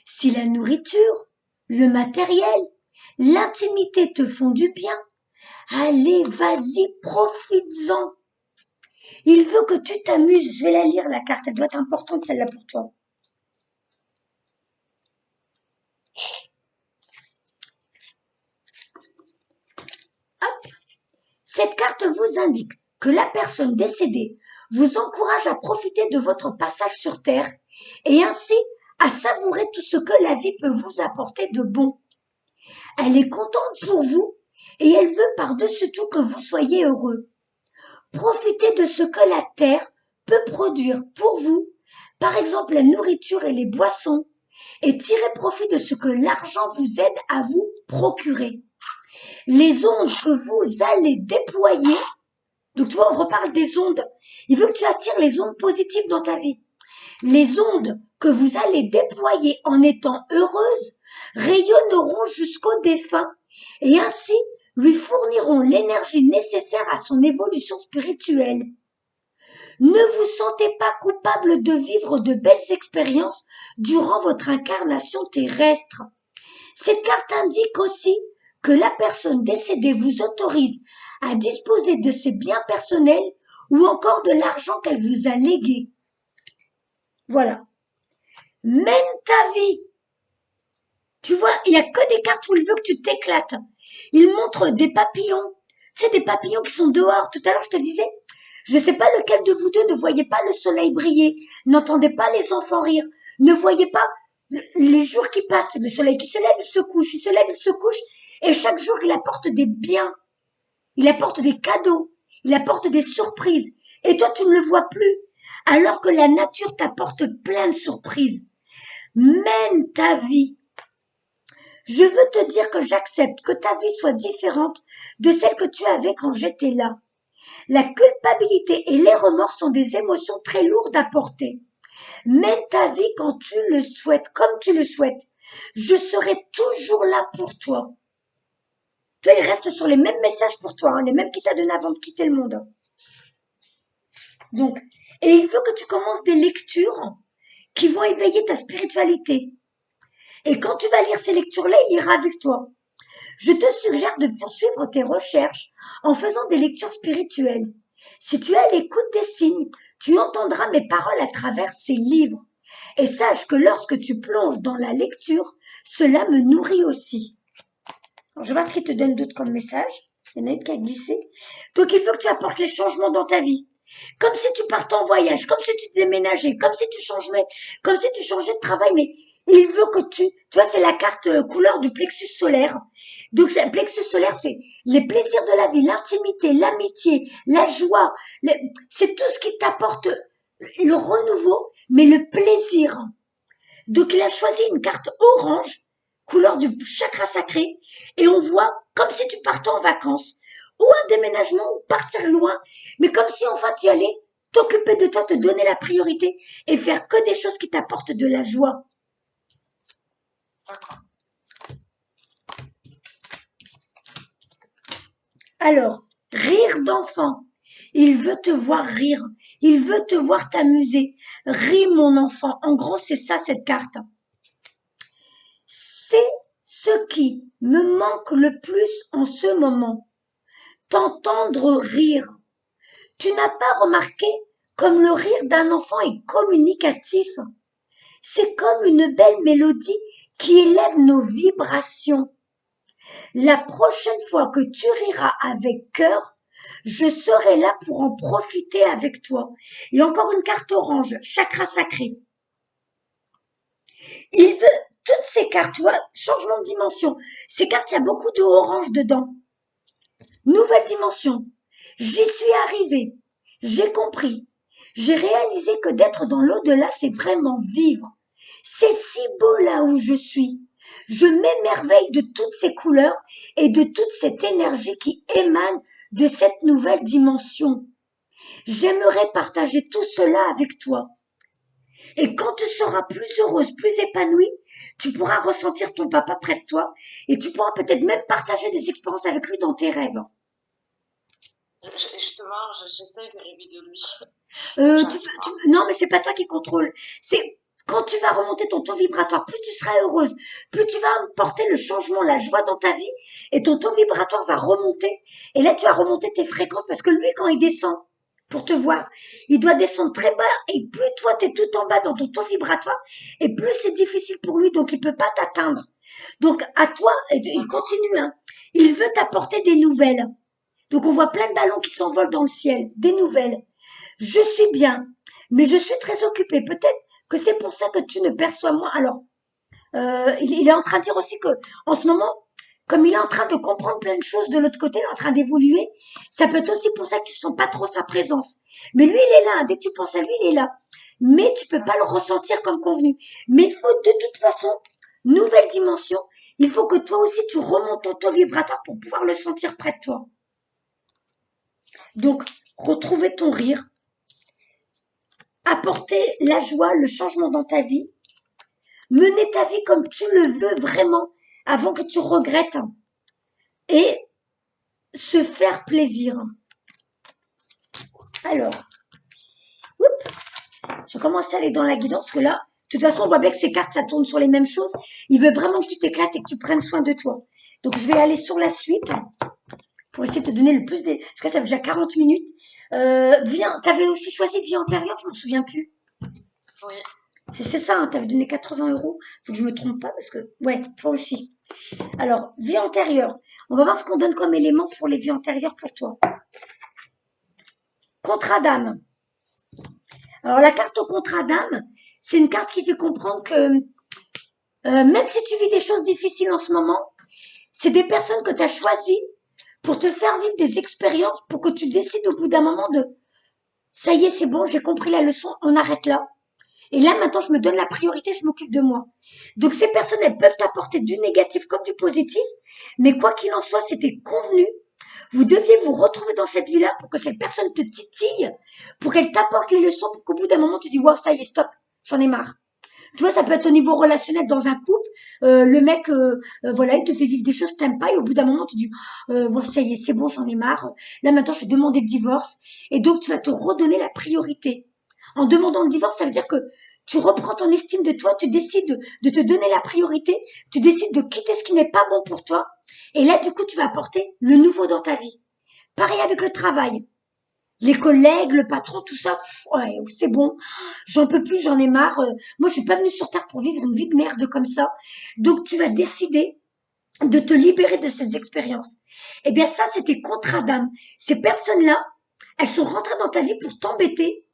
Si la nourriture, le matériel, l'intimité te font du bien, allez, vas-y, profites-en. Il veut que tu t'amuses. Je vais la lire, la carte. Elle doit être importante, celle-là, pour toi. Hop. Cette carte vous indique que la personne décédée vous encourage à profiter de votre passage sur Terre et ainsi à savourer tout ce que la vie peut vous apporter de bon. Elle est contente pour vous et elle veut par-dessus tout que vous soyez heureux. Profitez de ce que la Terre peut produire pour vous, par exemple la nourriture et les boissons, et tirez profit de ce que l'argent vous aide à vous procurer. Les ondes que vous allez déployer, donc tu vois, on reparle des ondes. Il veut que tu attires les ondes positives dans ta vie. Les ondes que vous allez déployer en étant heureuse rayonneront jusqu'au défunt et ainsi lui fourniront l'énergie nécessaire à son évolution spirituelle. Ne vous sentez pas coupable de vivre de belles expériences durant votre incarnation terrestre. Cette carte indique aussi que la personne décédée vous autorise à disposer de ses biens personnels ou encore de l'argent qu'elle vous a légué. Voilà. Mène ta vie. Tu vois, il n'y a que des cartes où il veut que tu t'éclates. Il montre des papillons. Tu sais, des papillons qui sont dehors. Tout à l'heure, je te disais, je ne sais pas lequel de vous deux ne voyait pas le soleil briller, n'entendait pas les enfants rire, ne voyait pas les jours qui passent, le soleil qui se lève, il se couche, il se lève, il se couche, et chaque jour, il apporte des biens, il apporte des cadeaux, il apporte des surprises, et toi, tu ne le vois plus, alors que la nature t'apporte plein de surprises. Mène ta vie. Je veux te dire que j'accepte que ta vie soit différente de celle que tu avais quand j'étais là. La culpabilité et les remords sont des émotions très lourdes à porter. Mène ta vie quand tu le souhaites, comme tu le souhaites. Je serai toujours là pour toi. Tu vois, il reste sur les mêmes messages pour toi, hein, les mêmes qu'il t'a donnés avant de quitter le monde. Donc, et il veut que tu commences des lectures qui vont éveiller ta spiritualité. Et quand tu vas lire ces lectures-là, il ira avec toi. Je te suggère de poursuivre tes recherches en faisant des lectures spirituelles. Si tu es à l'écoute des signes, tu entendras mes paroles à travers ces livres. Et sache que lorsque tu plonges dans la lecture, cela me nourrit aussi. Alors, je vais voir ce qu'il te donne d'autre comme message. Il y en a une qui a glissé. Donc, il faut que tu apportes les changements dans ta vie. Comme si tu partais en voyage, comme si tu déménageais, comme si tu changeais de travail, mais il veut que tu vois, c'est la carte couleur du plexus solaire. Donc, le plexus solaire, c'est les plaisirs de la vie, l'intimité, l'amitié, la joie, c'est tout ce qui t'apporte le renouveau, mais le plaisir. Donc, il a choisi une carte orange, couleur du chakra sacré, et on voit comme si tu partais en vacances, ou un déménagement, ou partir loin, mais comme si enfin tu allais t'occuper de toi, te donner la priorité, et faire que des choses qui t'apportent de la joie. Alors, rire d'enfant. Il veut te voir rire. Il veut te voir t'amuser. Ris, mon enfant. En gros, c'est ça, cette carte. C'est ce qui me manque le plus en ce moment. T'entendre rire. Tu n'as pas remarqué comme le rire d'un enfant est communicatif. C'est comme une belle mélodie qui élève nos vibrations. La prochaine fois que tu riras avec cœur, je serai là pour en profiter avec toi. Et encore une carte orange, chakra sacré. Il veut toutes ces cartes, tu vois, changement de dimension. Ces cartes, il y a beaucoup de orange dedans. Nouvelle dimension. J'y suis arrivée. J'ai compris. J'ai réalisé que d'être dans l'au-delà, c'est vraiment vivre. C'est si beau là où je suis. Je m'émerveille de toutes ces couleurs et de toute cette énergie qui émane de cette nouvelle dimension. J'aimerais partager tout cela avec toi. Et quand tu seras plus heureuse, plus épanouie, tu pourras ressentir ton papa près de toi et tu pourras peut-être même partager des expériences avec lui dans tes rêves. Justement, j'essaie de rêver de lui. Non, mais c'est pas toi qui contrôle. C'est quand tu vas remonter ton taux vibratoire, plus tu seras heureuse, plus tu vas porter le changement, la joie dans ta vie, et ton taux vibratoire va remonter. Et là, tu vas remonter tes fréquences parce que lui, quand il descend, pour te voir. Il doit descendre très bas et plus toi t'es tout en bas dans ton taux vibratoire et plus c'est difficile pour lui donc il peut pas t'atteindre. Donc à toi, il D'accord. continue, hein. Il veut t'apporter des nouvelles. Donc on voit plein de ballons qui s'envolent dans le ciel, des nouvelles. Je suis bien, mais je suis très occupée. Peut-être que c'est pour ça que tu ne perçois moins. Alors, il est en train de dire aussi que en ce moment, comme il est en train de comprendre plein de choses de l'autre côté, il est en train d'évoluer, ça peut être aussi pour ça que tu sens pas trop sa présence. Mais lui, il est là. Dès que tu penses à lui, il est là. Mais tu peux pas le ressentir comme convenu. Mais il faut de toute façon, nouvelle dimension. Il faut que toi aussi tu remontes ton taux vibratoire pour pouvoir le sentir près de toi. Donc, retrouver ton rire, apporter la joie, le changement dans ta vie, mener ta vie comme tu le veux vraiment, avant que tu regrettes, et se faire plaisir. Alors, je commence à aller dans la guidance, parce que là, de toute façon, on voit bien que ces cartes, ça tourne sur les mêmes choses. Il veut vraiment que tu t'éclates et que tu prennes soin de toi. Donc, je vais aller sur la suite pour essayer de te donner le plus des... Parce que ça fait déjà 40 minutes. Viens, t'avais aussi choisi vie antérieure, je m'en souviens plus. Oui. C'est ça, hein, t'avais donné 80 euros. Faut que je me trompe pas, parce que... Ouais, toi aussi. Alors, vie antérieure. On va voir ce qu'on donne comme élément pour les vies antérieures pour toi. Contrat d'âme. Alors, la carte au contrat d'âme, c'est une carte qui fait comprendre que même si tu vis des choses difficiles en ce moment, c'est des personnes que tu as choisies pour te faire vivre des expériences, pour que tu décides au bout d'un moment de ça y est, c'est bon, j'ai compris la leçon, on arrête là. Et là, maintenant, je me donne la priorité, je m'occupe de moi. Donc, ces personnes, elles peuvent t'apporter du négatif comme du positif, mais quoi qu'il en soit, c'était convenu. Vous deviez vous retrouver dans cette vie-là pour que cette personne te titille, pour qu'elle t'apporte les leçons, pour qu'au bout d'un moment, tu dis, wow, ça y est, stop, j'en ai marre. Tu vois, ça peut être au niveau relationnel dans un couple. Le mec, voilà, il te fait vivre des choses que t'aimes pas et au bout d'un moment, tu dis, bon, ça y est, c'est bon, j'en ai marre. Là, maintenant, je vais demander le divorce. Et donc, tu vas te redonner la priorité. En demandant le divorce, ça veut dire que tu reprends ton estime de toi, tu décides de te donner la priorité, tu décides de quitter ce qui n'est pas bon pour toi. Et là, du coup, tu vas apporter le nouveau dans ta vie. Pareil avec le travail. Les collègues, le patron, tout ça, ouais, c'est bon, j'en peux plus, j'en ai marre. Moi, je suis pas venue sur Terre pour vivre une vie de merde comme ça. Donc, tu vas décider de te libérer de ces expériences. Eh bien, ça, c'était contrat d'âme. Ces personnes-là, elles sont rentrées dans ta vie pour t'embêter,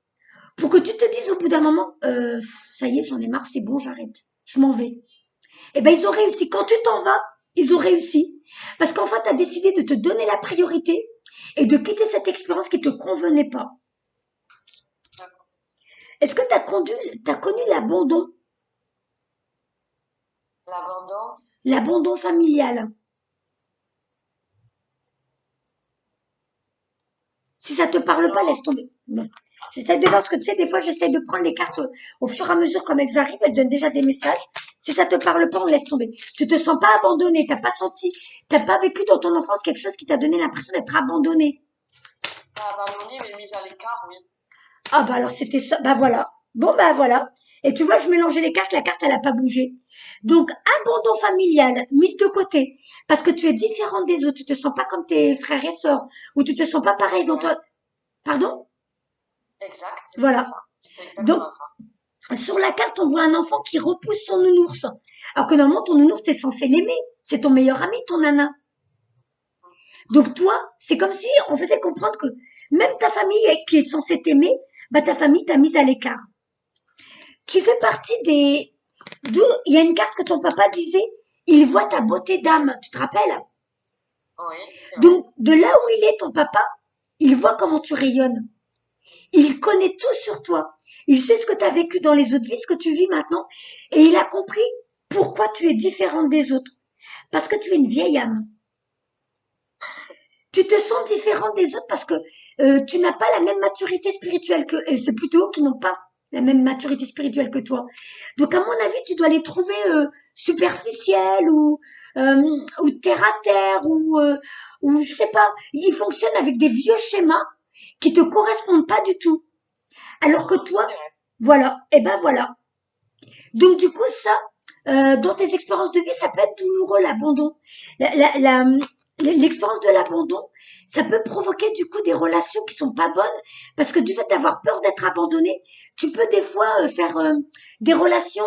pour que tu te dises au bout d'un moment, ça y est, j'en ai marre, c'est bon, j'arrête, je m'en vais. Eh bien, ils ont réussi. Quand tu t'en vas, ils ont réussi. Parce qu'enfin, tu as décidé de te donner la priorité et de quitter cette expérience qui ne te convenait pas. Est-ce que tu as connu l'abandon, L'abandon. l'abandon familial? Si ça te parle pas, Non. laisse tomber. Non. J'essaie de voir ce que tu sais. Des fois, j'essaie de prendre les cartes au fur et à mesure comme elles arrivent. Elles donnent déjà des messages. Si ça te parle pas, on laisse tomber. Tu te sens pas abandonné. T'as pas senti, t'as pas vécu dans ton enfance quelque chose qui t'a donné l'impression d'être abandonné. Pas abandonné, mais mise à l'écart, oui. Ah bah alors c'était ça. Bah voilà. Bon bah voilà. Et tu vois, je mélangeais les cartes. La carte, elle a pas bougé. Donc abandon familial, mise de côté, parce que tu es différente des autres. Tu te sens pas comme tes frères et sœurs, ou tu te sens pas pareil dans toi. Ouais. Pardon? Exact, c'est Voilà. ça. C'est Donc exactement ça. sur la carte, on voit un enfant qui repousse son nounours. Alors que normalement, ton nounours, t'es censé l'aimer. C'est ton meilleur ami, ton nana. Donc toi, c'est comme si on faisait comprendre que même ta famille qui est censée t'aimer, bah ta famille t'a mise à l'écart. Tu fais partie des... D'où il y a une carte que ton papa disait, il voit ta beauté d'âme, tu te rappelles? Oui, c'est vrai. Donc de là où il est, ton papa, il voit comment tu rayonnes. Il connaît tout sur toi. Il sait ce que tu as vécu dans les autres vies, ce que tu vis maintenant, et il a compris pourquoi tu es différente des autres. Parce que tu es une vieille âme. Tu te sens différente des autres parce que tu n'as pas la même maturité spirituelle que eux. C'est plutôt eux qui n'ont pas la même maturité spirituelle que toi. Donc à mon avis, tu dois les trouver superficielles ou terre à terre ou je sais pas. Ils fonctionnent avec des vieux schémas qui te correspondent pas du tout. Alors que toi, C'est vrai. voilà, et ben voilà. Donc du coup, ça, dans tes expériences de vie, ça peut être douloureux, l'abandon. La, la, la, l'expérience de l'abandon, ça peut provoquer du coup des relations qui sont pas bonnes parce que du fait d'avoir peur d'être abandonné, tu peux des fois faire des relations,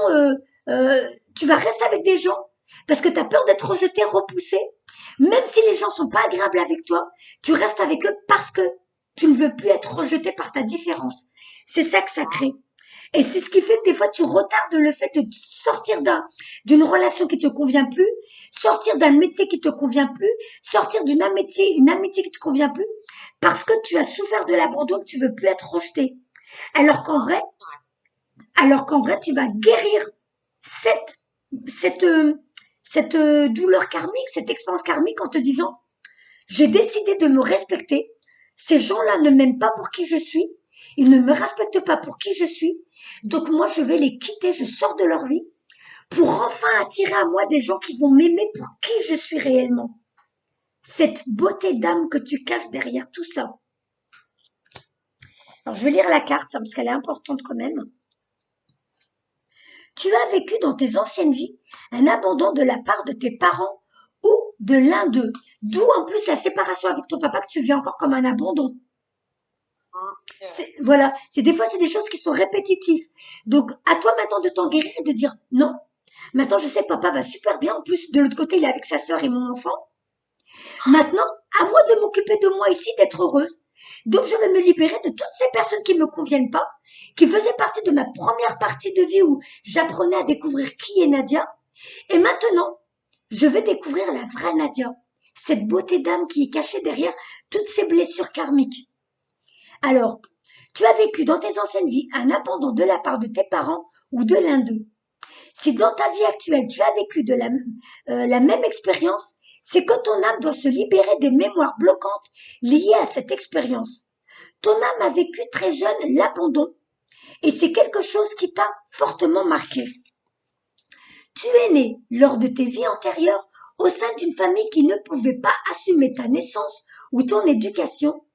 tu vas rester avec des gens parce que tu as peur d'être rejeté, repoussé. Même si les gens sont pas agréables avec toi, tu restes avec eux parce que tu ne veux plus être rejeté par ta différence. C'est ça que ça crée. Et c'est ce qui fait que des fois tu retardes le fait de sortir d'une relation qui te convient plus, sortir d'un métier qui te convient plus, sortir une amitié qui te convient plus, parce que tu as souffert de l'abandon, que tu veux plus être rejeté. Alors qu'en vrai, alors qu'en vrai, tu vas guérir cette, cette, cette douleur karmique, cette expérience karmique en te disant, j'ai décidé de me respecter. Ces gens-là ne m'aiment pas pour qui je suis. Ils ne me respectent pas pour qui je suis. Donc moi, je vais les quitter, je sors de leur vie pour enfin attirer à moi des gens qui vont m'aimer pour qui je suis réellement. Cette beauté d'âme que tu caches derrière tout ça. Alors, je vais lire la carte, hein, parce qu'elle est importante quand même. Tu as vécu dans tes anciennes vies un abandon de la part de tes parents ou de l'un d'eux. D'où en plus la séparation avec ton papa que tu vis encore comme un abandon. Voilà, des fois c'est des choses qui sont répétitives. Donc à toi maintenant de t'en guérir et de dire non. Maintenant je sais que papa va super bien. En plus de l'autre côté il est avec sa sœur et mon enfant. Maintenant à moi de m'occuper de moi ici, d'être heureuse. Donc je vais me libérer de toutes ces personnes qui me conviennent pas, qui faisaient partie de ma première partie de vie où j'apprenais à découvrir qui est Nadia. Et maintenant je vais découvrir la vraie Nadia, cette beauté d'âme qui est cachée derrière toutes ces blessures karmiques. Alors, tu as vécu dans tes anciennes vies un abandon de la part de tes parents ou de l'un d'eux. Si dans ta vie actuelle tu as vécu la même expérience, c'est que ton âme doit se libérer des mémoires bloquantes liées à cette expérience. Ton âme a vécu très jeune l'abandon et c'est quelque chose qui t'a fortement marqué. Tu es né lors de tes vies antérieures au sein d'une famille qui ne pouvait pas assumer ta naissance ou ton éducation,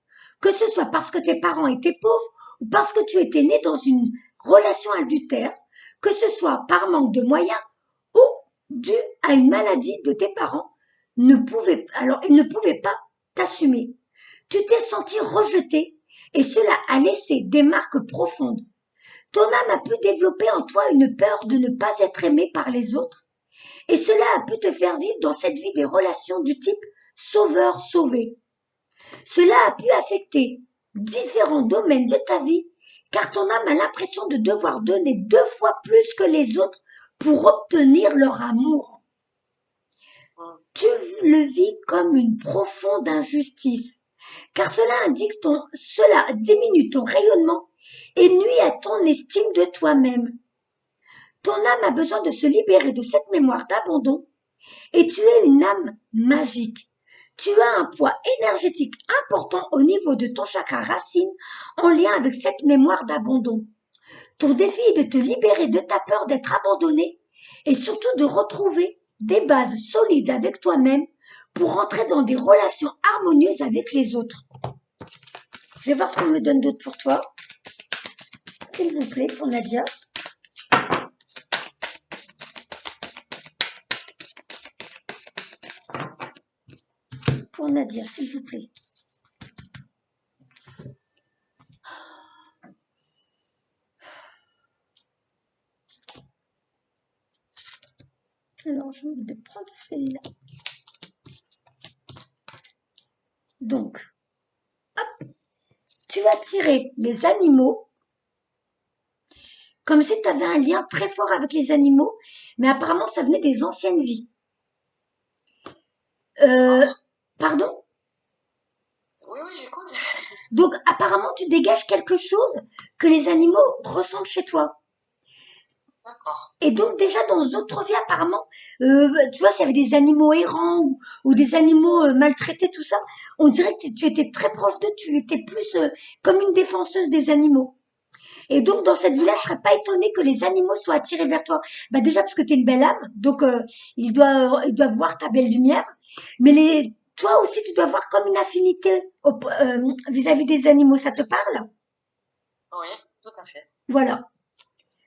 que ce soit parce que tes parents étaient pauvres ou parce que tu étais né dans une relation adultère, que ce soit par manque de moyens ou dû à une maladie de tes parents, ils ne pouvaient pas t'assumer. Tu t'es senti rejeté et cela a laissé des marques profondes. Ton âme a pu développer en toi une peur de ne pas être aimé par les autres et cela a pu te faire vivre dans cette vie des relations du type sauveur-sauvé. Cela a pu affecter différents domaines de ta vie car ton âme a l'impression de devoir donner 2 fois plus que les autres pour obtenir leur amour. Tu le vis comme une profonde injustice car cela diminue ton rayonnement et nuit à ton estime de toi-même. Ton âme a besoin de se libérer de cette mémoire d'abandon et tu es une âme magique. Tu as un poids énergétique important au niveau de ton chakra racine en lien avec cette mémoire d'abandon. Ton défi est de te libérer de ta peur d'être abandonné et surtout de retrouver des bases solides avec toi-même pour entrer dans des relations harmonieuses avec les autres. Je vais voir ce qu'on me donne d'autre pour toi. S'il vous plaît, pour Nadia. Pour Nadia, s'il vous plaît. Alors, je vais prendre celle-là. Donc, hop, tu vas tirer les animaux, comme si tu avais un lien très fort avec les animaux, mais apparemment, ça venait des anciennes vies. Pardon? Oui, j'écoute. Donc, apparemment, tu dégages quelque chose que les animaux ressentent chez toi. D'accord. Et donc, déjà, dans d'autres vies, apparemment, tu vois, s'il y avait des animaux errants ou des animaux maltraités, tout ça, on dirait que tu étais très proche d'eux, tu étais plus comme une défenseuse des animaux. Et donc, dans cette vie-là, je serais pas étonnée que les animaux soient attirés vers toi. Bah, déjà, parce que tu es une belle âme, donc ils doivent voir ta belle lumière. Mais toi aussi, tu dois voir comme une affinité vis-à-vis des animaux. Ça te parle? Oui, tout à fait. Voilà.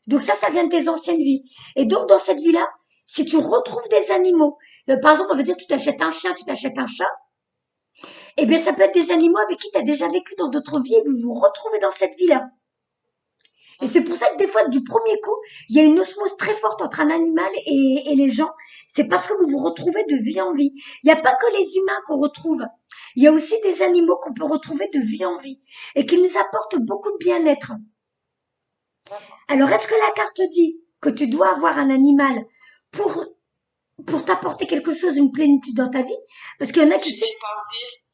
Donc ça vient de tes anciennes vies. Et donc, dans cette vie-là, si tu retrouves des animaux, par exemple, on va dire tu t'achètes un chien, tu t'achètes un chat, eh bien, ça peut être des animaux avec qui tu as déjà vécu dans d'autres vies et vous vous retrouvez dans cette vie-là. Et c'est pour ça que des fois, du premier coup, il y a une osmose très forte entre un animal et les gens. C'est parce que vous vous retrouvez de vie en vie. Il n'y a pas que les humains qu'on retrouve. Il y a aussi des animaux qu'on peut retrouver de vie en vie et qui nous apportent beaucoup de bien-être. Alors, est-ce que la carte dit que tu dois avoir un animal pour, pour t'apporter quelque chose, une plénitude dans ta vie? Parce qu'il y en a qui disent,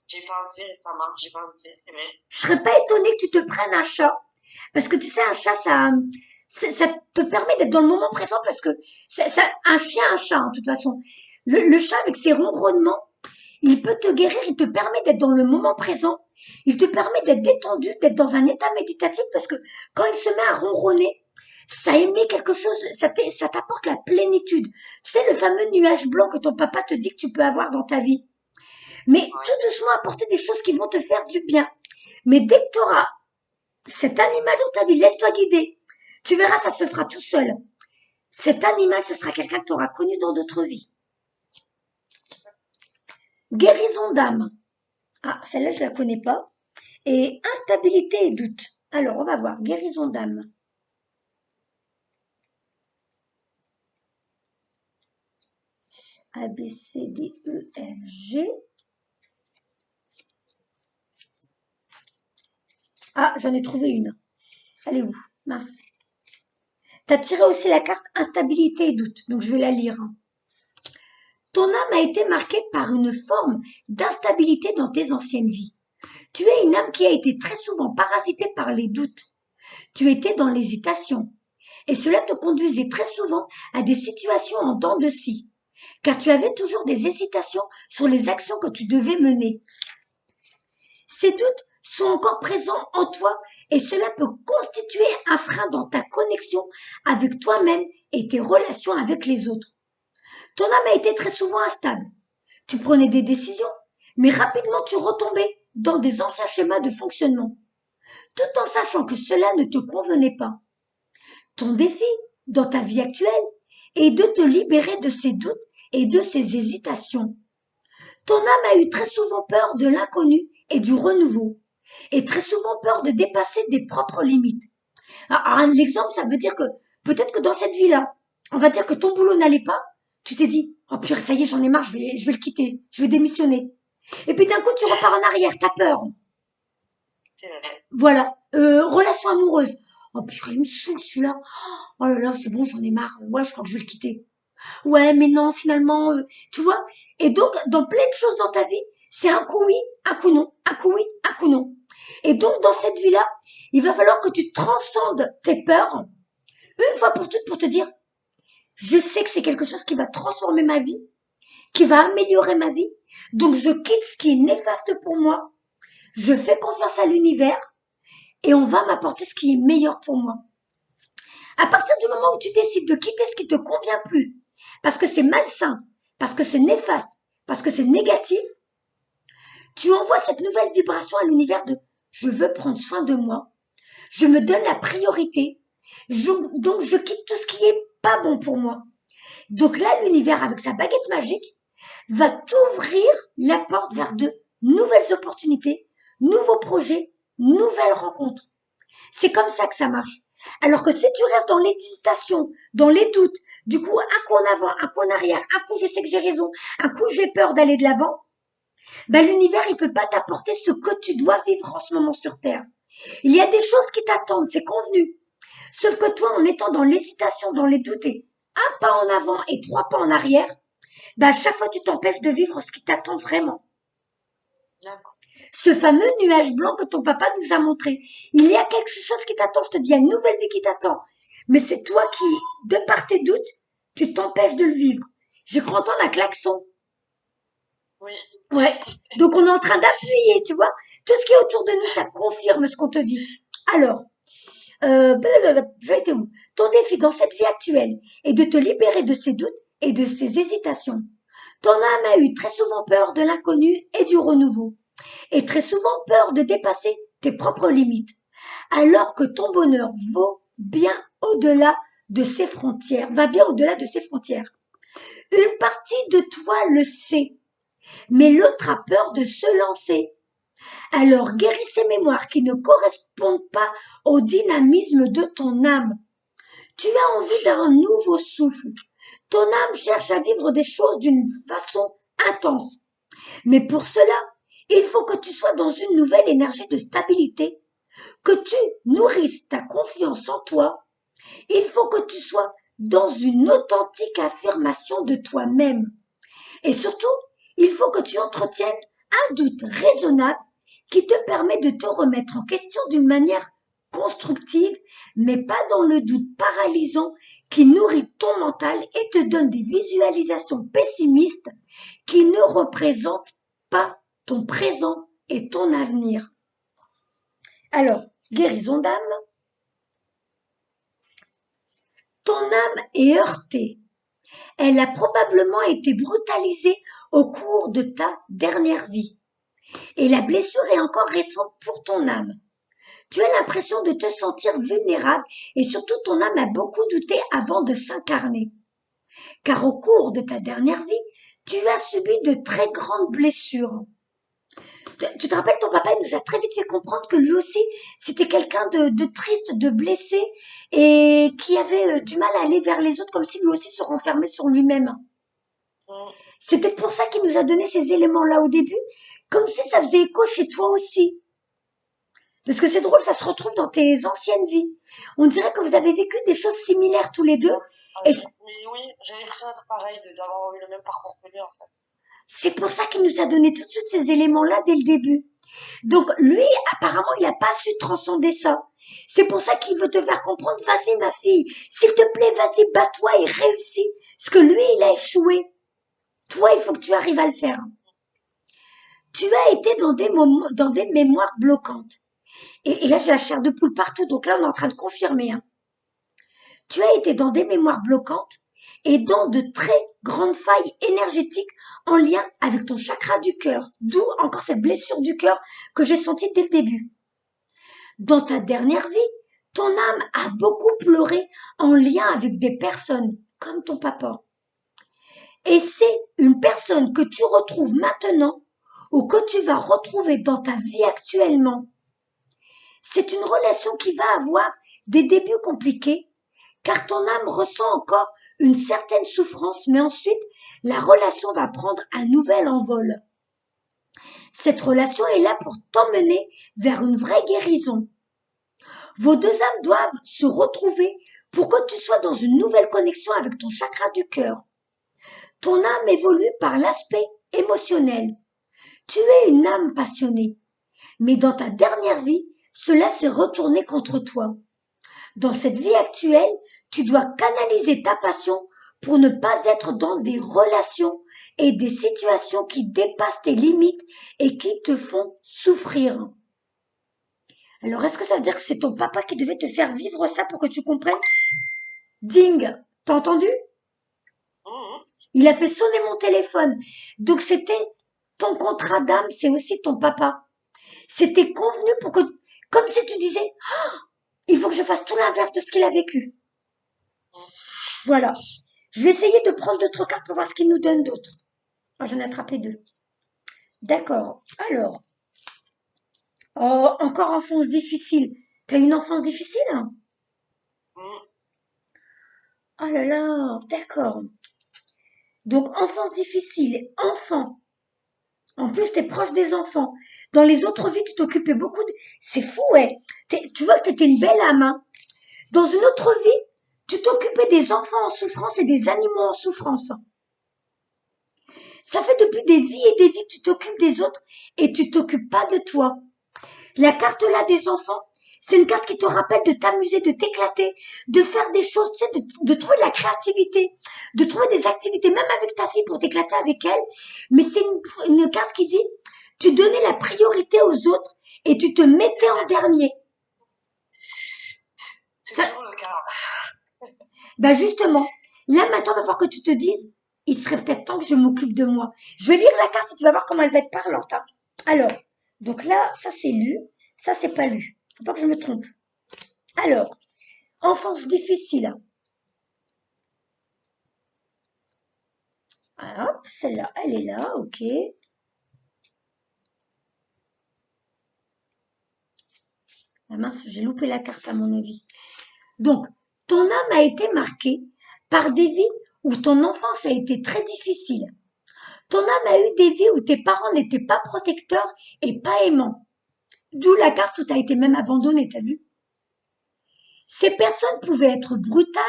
J'ai pensé récemment, j'ai pensé, c'est vrai. je serais pas étonnée que tu te prennes un chat. Parce que tu sais, un chat, ça te permet d'être dans le moment présent parce que un chien, un chat, de toute façon. Le chat, avec ses ronronnements, il peut te guérir, il te permet d'être dans le moment présent. Il te permet d'être détendu, d'être dans un état méditatif parce que quand il se met à ronronner, ça émet quelque chose, ça t'apporte la plénitude. Tu sais, le fameux nuage blanc que ton papa te dit que tu peux avoir dans ta vie. Mais tout doucement apporter des choses qui vont te faire du bien. Mais dès que tu auras cet animal dans ta vie, laisse-toi guider. Tu verras, ça se fera tout seul. Cet animal, ce sera quelqu'un que tu auras connu dans d'autres vies. Guérison d'âme. Ah, celle-là, je la connais pas. Et instabilité et doute. Alors, on va voir. Guérison d'âme. A, B, C, D, E, F, G. Ah, j'en ai trouvé une. Elle est où? Mince. T'as tiré aussi la carte instabilité et doute. Donc, je vais la lire. Ton âme a été marquée par une forme d'instabilité dans tes anciennes vies. Tu es une âme qui a été très souvent parasitée par les doutes. Tu étais dans l'hésitation. Et cela te conduisait très souvent à des situations en dents de scie. Car tu avais toujours des hésitations sur les actions que tu devais mener. Ces doutes sont encore présents en toi et cela peut constituer un frein dans ta connexion avec toi-même et tes relations avec les autres. Ton âme a été très souvent instable. Tu prenais des décisions, mais rapidement tu retombais dans des anciens schémas de fonctionnement, tout en sachant que cela ne te convenait pas. Ton défi dans ta vie actuelle est de te libérer de ces doutes et de ces hésitations. Ton âme a eu très souvent peur de l'inconnu et du renouveau, et très souvent peur de dépasser des propres limites. Alors, l'exemple, ça veut dire que peut-être que dans cette vie-là, on va dire que ton boulot n'allait pas, tu t'es dit, oh purée, ça y est, j'en ai marre, je vais le quitter, je vais démissionner. Et puis d'un coup, tu repars en arrière, t'as peur. C'est vrai. Voilà, relation amoureuse. Oh purée, il me saoule celui-là. Oh là là, c'est bon, j'en ai marre. Ouais, je crois que je vais le quitter. Ouais, mais non, finalement, tu vois. Et donc, dans plein de choses dans ta vie, c'est un coup oui, un coup non, un coup oui, un coup non. Et donc, dans cette vie-là, il va falloir que tu transcendes tes peurs une fois pour toutes pour te dire, je sais que c'est quelque chose qui va transformer ma vie, qui va améliorer ma vie. Donc, je quitte ce qui est néfaste pour moi. Je fais confiance à l'univers et on va m'apporter ce qui est meilleur pour moi. À partir du moment où tu décides de quitter ce qui te convient plus, parce que c'est malsain, parce que c'est néfaste, parce que c'est négatif, tu envoies cette nouvelle vibration à l'univers de je veux prendre soin de moi, je me donne la priorité, donc je quitte tout ce qui est pas bon pour moi. Donc là, l'univers, avec sa baguette magique, va t'ouvrir la porte vers de nouvelles opportunités, nouveaux projets, nouvelles rencontres. C'est comme ça que ça marche. Alors que si tu restes dans l'hésitation, dans les doutes, du coup, un coup en avant, un coup en arrière, un coup je sais que j'ai raison, un coup j'ai peur d'aller de l'avant, ben l'univers, il peut pas t'apporter ce que tu dois vivre en ce moment sur Terre. Il y a des choses qui t'attendent, c'est convenu. Sauf que toi, en étant dans l'hésitation, dans les doutes et un pas en avant et trois pas en arrière, ben à chaque fois, tu t'empêches de vivre ce qui t'attend vraiment. D'accord. Ce fameux nuage blanc que ton papa nous a montré. Il y a quelque chose qui t'attend, je te dis, il y a une nouvelle vie qui t'attend. Mais c'est toi qui, de par tes doutes, tu t'empêches de le vivre. J'ai cru entendre un klaxon. Oui. Ouais. Donc on est en train d'appuyer, tu vois. Tout ce qui est autour de nous, ça confirme ce qu'on te dit. Alors, j'étais où? Ton défi dans cette vie actuelle est de te libérer de ces doutes et de ces hésitations. Ton âme a eu très souvent peur de l'inconnu et du renouveau, et très souvent peur de dépasser tes propres limites, alors que ton bonheur vaut bien au-delà de ses frontières, va bien au-delà de ses frontières. Une partie de toi le sait, mais l'autre a peur de se lancer. Alors guéris ces mémoires qui ne correspondent pas au dynamisme de ton âme. Tu as envie d'un nouveau souffle. Ton âme cherche à vivre des choses d'une façon intense. Mais pour cela, il faut que tu sois dans une nouvelle énergie de stabilité, que tu nourrisses ta confiance en toi. Il faut que tu sois dans une authentique affirmation de toi-même. Et surtout, il faut que tu entretiennes un doute raisonnable qui te permet de te remettre en question d'une manière constructive, mais pas dans le doute paralysant qui nourrit ton mental et te donne des visualisations pessimistes qui ne représentent pas ton présent et ton avenir. Alors, guérison d'âme, ton âme est heurtée. Elle a probablement été brutalisée au cours de ta dernière vie. Et la blessure est encore récente pour ton âme. Tu as l'impression de te sentir vulnérable et surtout ton âme a beaucoup douté avant de s'incarner. Car au cours de ta dernière vie, tu as subi de très grandes blessures. Tu te rappelles, ton papa, il nous a très vite fait comprendre que lui aussi, c'était quelqu'un de triste, de blessé et qui avait du mal à aller vers les autres comme si lui aussi se renfermait sur lui-même. Mm. C'est peut-être pour ça qu'il nous a donné ces éléments-là au début, comme si ça faisait écho chez toi aussi. Parce que c'est drôle, ça se retrouve dans tes anciennes vies. On dirait que vous avez vécu des choses similaires tous les deux. Et Oui, j'ai l'impression d'être pareil, d'avoir eu le même parcours que lui, en fait. c'est pour ça qu'il nous a donné tout de suite ces éléments-là dès le début. Donc lui, apparemment, il n'a pas su transcender ça. C'est pour ça qu'il veut te faire comprendre, vas-y ma fille, s'il te plaît, vas-y, bats-toi et réussis. Ce que lui, il a échoué. Toi, il faut que tu arrives à le faire. Tu as été dans des mémoires bloquantes. Et là, j'ai la chair de poule partout, donc là, on est en train de confirmer. Hein. Tu as été dans des mémoires bloquantes et dans de très grandes failles énergétiques en lien avec ton chakra du cœur. D'où encore cette blessure du cœur que j'ai sentie dès le début. Dans ta dernière vie, ton âme a beaucoup pleuré en lien avec des personnes comme ton papa. Et c'est une personne que tu retrouves maintenant ou que tu vas retrouver dans ta vie actuellement. C'est une relation qui va avoir des débuts compliqués car ton âme ressent encore une certaine souffrance, mais ensuite la relation va prendre un nouvel envol. Cette relation est là pour t'emmener vers une vraie guérison. Vos deux âmes doivent se retrouver pour que tu sois dans une nouvelle connexion avec ton chakra du cœur. Ton âme évolue par l'aspect émotionnel. Tu es une âme passionnée, mais dans ta dernière vie, cela s'est retourné contre toi. Dans cette vie actuelle, tu dois canaliser ta passion pour ne pas être dans des relations et des situations qui dépassent tes limites et qui te font souffrir. Alors, est-ce que ça veut dire que c'est ton papa qui devait te faire vivre ça pour que tu comprennes? Ding! T'as entendu? Mm. Il a fait sonner mon téléphone. Donc, c'était ton contrat d'âme, c'est aussi ton papa. C'était convenu pour que, comme si tu disais, il faut que je fasse tout l'inverse de ce qu'il a vécu. Voilà. Je vais essayer de prendre d'autres cartes pour voir ce qu'il nous donne d'autres. Moi, j'en ai attrapé deux. D'accord. Alors, oh, encore enfance difficile. T'as une enfance difficile? Mm. Oh là là, d'accord. Donc, enfance difficile, enfant. En plus, t'es proche des enfants. Dans les autres vies, tu t'occupais beaucoup de... C'est fou, ouais. Tu vois que t'étais une belle âme, hein. Dans une autre vie, tu t'occupais des enfants en souffrance et des animaux en souffrance. Ça fait depuis des vies et des vies que tu t'occupes des autres et tu t'occupes pas de toi. La carte là des enfants, c'est une carte qui te rappelle de t'amuser, de t'éclater, de faire des choses, tu sais, de trouver de la créativité, de trouver des activités, même avec ta fille pour t'éclater avec elle. Mais c'est une carte qui dit, tu donnais la priorité aux autres et tu te mettais en dernier. C'est Ça, toujours le cas. bah justement, là maintenant, il va falloir que tu te dises, il serait peut-être temps que je m'occupe de moi. Je vais lire la carte et tu vas voir comment elle va être parlante. Hein. Alors, donc là, ça c'est lu, ça c'est pas lu. Faut pas que je me trompe. Alors, enfance difficile. Ah, hop, celle-là, elle est là, ok. Ah mince, j'ai loupé la carte à mon avis. Donc, ton âme a été marquée par des vies où ton enfance a été très difficile. Ton âme a eu des vies où tes parents n'étaient pas protecteurs et pas aimants. D'où la carte où tu as été même abandonné, t'as vu? Ces personnes pouvaient être brutales,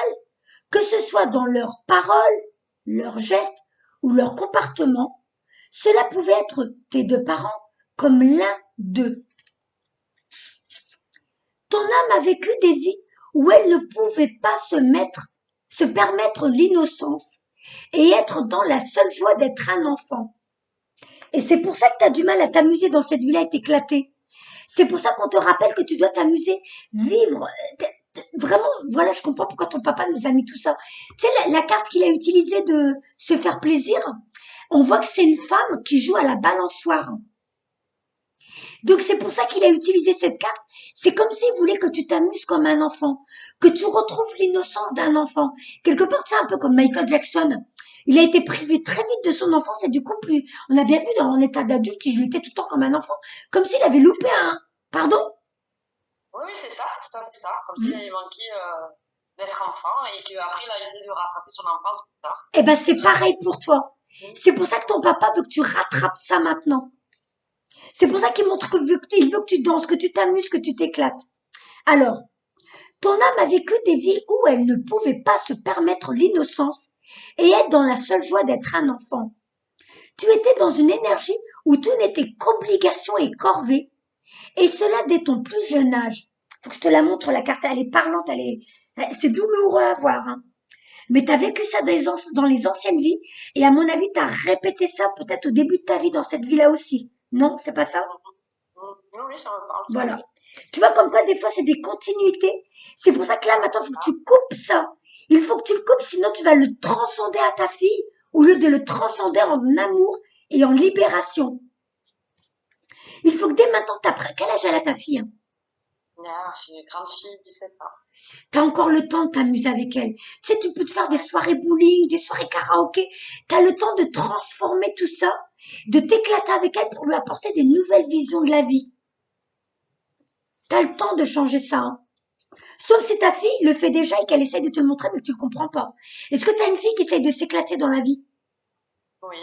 que ce soit dans leurs paroles, leurs gestes ou leur comportement. Cela pouvait être tes deux parents comme l'un d'eux. Ton âme a vécu des vies où elle ne pouvait pas se permettre l'innocence et être dans la seule joie d'être un enfant. Et c'est pour ça que tu as du mal à t'amuser dans cette vie-là et t'éclater. C'est pour ça qu'on te rappelle que tu dois t'amuser, vivre. Vraiment, voilà, je comprends pourquoi ton papa nous a mis tout ça. Tu sais, la carte qu'il a utilisée de se faire plaisir, on voit que c'est une femme qui joue à la balançoire. Donc c'est pour ça qu'il a utilisé cette carte. C'est comme s'il voulait que tu t'amuses comme un enfant, que tu retrouves l'innocence d'un enfant. Quelque part, c'est un peu comme Michael Jackson. Il a été privé très vite de son enfance et du coup, plus, on a bien vu dans mon état d'adulte, il était tout le temps comme un enfant, comme s'il avait loupé un... Pardon? Oui, oui, c'est ça, c'est tout à fait ça. Comme s'il avait manqué d'être enfant et qu'après, il a essayé de rattraper son enfance plus tard. Eh ben, c'est pareil pour toi. C'est pour ça que ton papa veut que tu rattrapes ça maintenant. C'est pour ça qu'il montre il veut que tu danses, que tu t'amuses, que tu t'éclates. Alors, ton âme a vécu des vies où elle ne pouvait pas se permettre l'innocence et être dans la seule joie d'être un enfant. Tu étais dans une énergie où tout n'était qu'obligation et corvée, et cela dès ton plus jeune âge. Faut que je te la montre, la carte, elle est parlante, c'est douloureux à voir, hein. Mais tu as vécu ça dans les anciennes vies, et à mon avis, tu as répété ça peut-être au début de ta vie dans cette vie-là aussi. Non, c'est pas ça? Oui, oui, ça me parle, tout à Voilà. fait. Tu vois comme quoi des fois c'est des continuités. C'est pour ça que là maintenant, il faut que tu coupes ça. Il faut que tu le coupes, sinon tu vas le transcender à ta fille au lieu de le transcender en amour et en libération. Il faut que dès maintenant, quel âge elle a ta fille, hein? Ah, c'est une grande fille, 17 ans. T'as encore le temps de t'amuser avec elle. Tu sais, tu peux te faire des soirées bowling, des soirées karaoké. T'as le temps de transformer tout ça, de t'éclater avec elle pour lui apporter des nouvelles visions de la vie. T'as le temps de changer ça, hein. Sauf si ta fille le fait déjà et qu'elle essaye de te le montrer mais que tu le comprends pas. Est-ce que tu as une fille qui essaye de s'éclater dans la vie? Oui.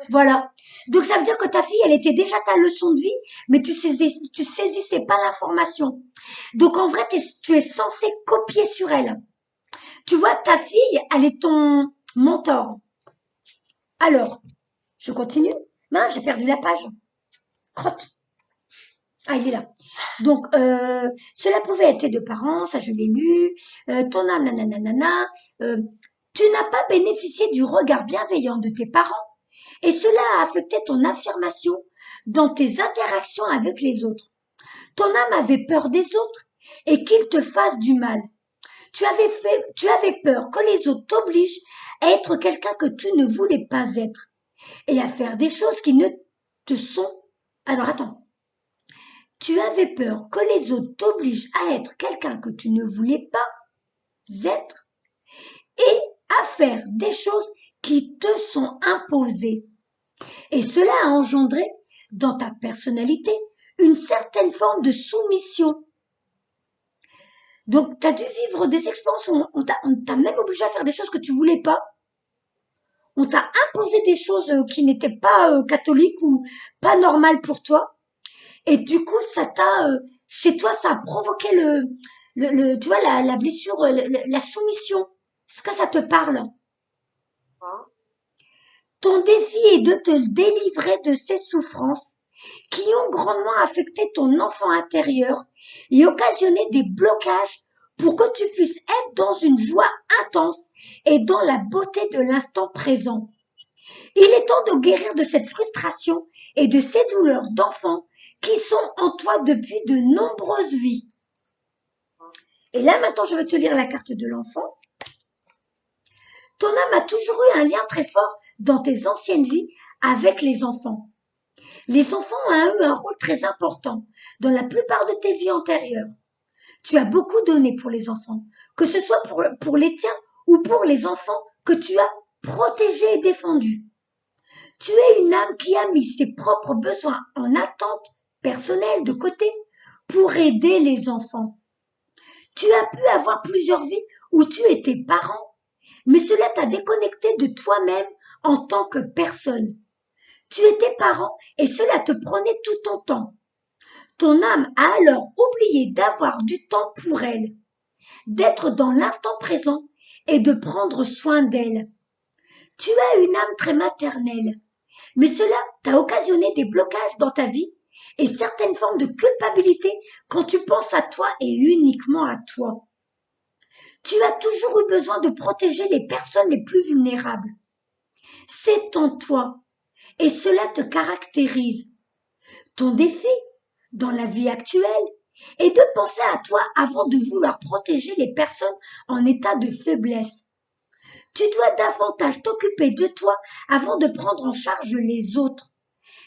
Voilà. Donc ça veut dire que ta fille, elle était déjà ta leçon de vie, mais tu saisissais pas l'information. Donc en vrai, tu es censé copier sur elle. Tu vois, ta fille, elle est ton mentor. Alors, je continue. Mince, j'ai perdu la page. Crotte. Ah, il est là. Donc, cela pouvait être tes deux parents, ça je l'ai lu, ton âme, nanana, tu n'as pas bénéficié du regard bienveillant de tes parents et cela a affecté ton affirmation dans tes interactions avec les autres. Ton âme avait peur des autres et qu'ils te fassent du mal. Tu avais peur que les autres t'obligent à être quelqu'un que tu ne voulais pas être et à faire des choses qui ne te sont... Alors attends. Tu avais peur que les autres t'obligent à être quelqu'un que tu ne voulais pas être et à faire des choses qui te sont imposées. Et cela a engendré dans ta personnalité une certaine forme de soumission. Donc, tu as dû vivre des expériences où on t'a même obligé à faire des choses que tu voulais pas. On t'a imposé des choses qui n'étaient pas catholiques ou pas normales pour toi. Et du coup, chez toi, ça a provoqué tu vois, la blessure, la soumission. Est-ce que ça te parle? Hein? Ton défi est de te délivrer de ces souffrances qui ont grandement affecté ton enfant intérieur et occasionné des blocages pour que tu puisses être dans une joie intense et dans la beauté de l'instant présent. Il est temps de guérir de cette frustration et de ces douleurs d'enfant qui sont en toi depuis de nombreuses vies. Et là, maintenant, je vais te lire la carte de l'enfant. Ton âme a toujours eu un lien très fort dans tes anciennes vies avec les enfants. Les enfants ont eu un rôle très important dans la plupart de tes vies antérieures. Tu as beaucoup donné pour les enfants, que ce soit pour les tiens ou pour les enfants que tu as protégée et défendue. Tu es une âme qui a mis ses propres besoins en attente personnelle de côté pour aider les enfants. Tu as pu avoir plusieurs vies où tu étais parent, mais cela t'a déconnecté de toi-même en tant que personne. Tu étais parent et cela te prenait tout ton temps. Ton âme a alors oublié d'avoir du temps pour elle, d'être dans l'instant présent et de prendre soin d'elle. Tu as une âme très maternelle, mais cela t'a occasionné des blocages dans ta vie et certaines formes de culpabilité quand tu penses à toi et uniquement à toi. Tu as toujours eu besoin de protéger les personnes les plus vulnérables. C'est en toi et cela te caractérise. Ton défi dans la vie actuelle est de penser à toi avant de vouloir protéger les personnes en état de faiblesse. Tu dois davantage t'occuper de toi avant de prendre en charge les autres,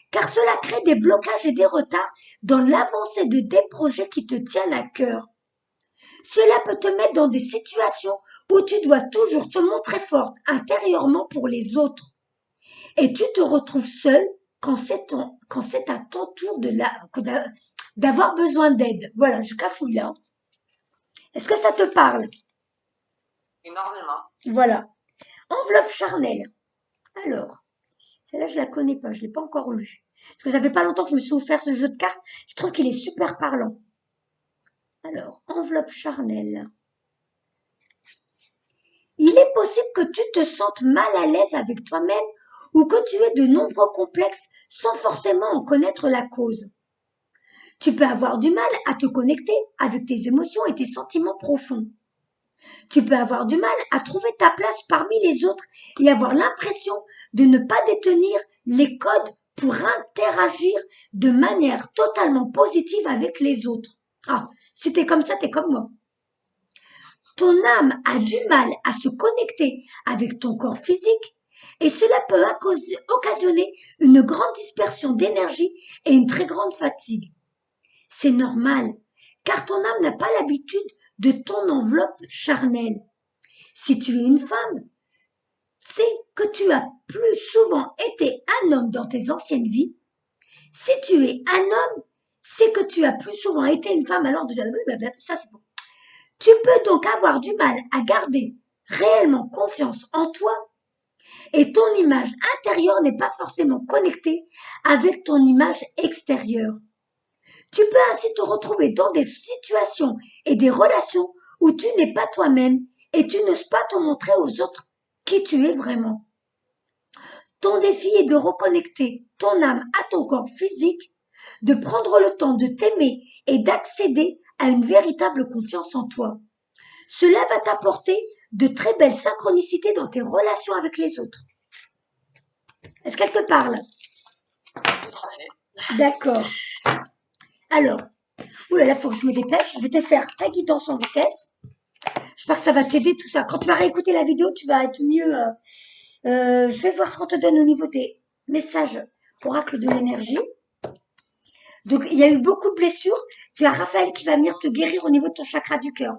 car cela crée des blocages et des retards dans l'avancée de des projets qui te tiennent à cœur. Cela peut te mettre dans des situations où tu dois toujours te montrer forte intérieurement pour les autres. Et tu te retrouves seul quand c'est à ton tour d'avoir besoin d'aide. Voilà, je cafouille là. Est-ce que ça te parle? Énormément. Voilà. Enveloppe charnelle. Alors, celle-là, je la connais pas, je l'ai pas encore lue. Parce que ça fait pas longtemps que je me suis offert ce jeu de cartes. Je trouve qu'il est super parlant. Alors, enveloppe charnelle. Il est possible que tu te sentes mal à l'aise avec toi-même ou que tu aies de nombreux complexes sans forcément en connaître la cause. Tu peux avoir du mal à te connecter avec tes émotions et tes sentiments profonds. Tu peux avoir du mal à trouver ta place parmi les autres et avoir l'impression de ne pas détenir les codes pour interagir de manière totalement positive avec les autres. Ah, si t'es comme ça, t'es comme moi. Ton âme a du mal à se connecter avec ton corps physique et cela peut occasionner une grande dispersion d'énergie et une très grande fatigue. C'est normal, car ton âme n'a pas l'habitude de ton enveloppe charnelle. Si tu es une femme, c'est que tu as plus souvent été un homme dans tes anciennes vies. Si tu es un homme, c'est que tu as plus souvent été une femme alors de blablabla, ça c'est bon. Tu peux donc avoir du mal à garder réellement confiance en toi et ton image intérieure n'est pas forcément connectée avec ton image extérieure. Tu peux ainsi te retrouver dans des situations et des relations où tu n'es pas toi-même et tu n'oses pas te montrer aux autres qui tu es vraiment. Ton défi est de reconnecter ton âme à ton corps physique, de prendre le temps de t'aimer et d'accéder à une véritable confiance en toi. Cela va t'apporter de très belles synchronicités dans tes relations avec les autres. Est-ce qu'elle te parle? Tout à fait. D'accord. Alors, oulala, faut que je me dépêche. Je vais te faire ta guidance en vitesse. J'espère que ça va t'aider tout ça. Quand tu vas réécouter la vidéo, tu vas être mieux. Je vais voir ce qu'on te donne au niveau des messages oracle de l'énergie. Donc, il y a eu beaucoup de blessures. Tu as Raphaël qui va venir te guérir au niveau de ton chakra du cœur.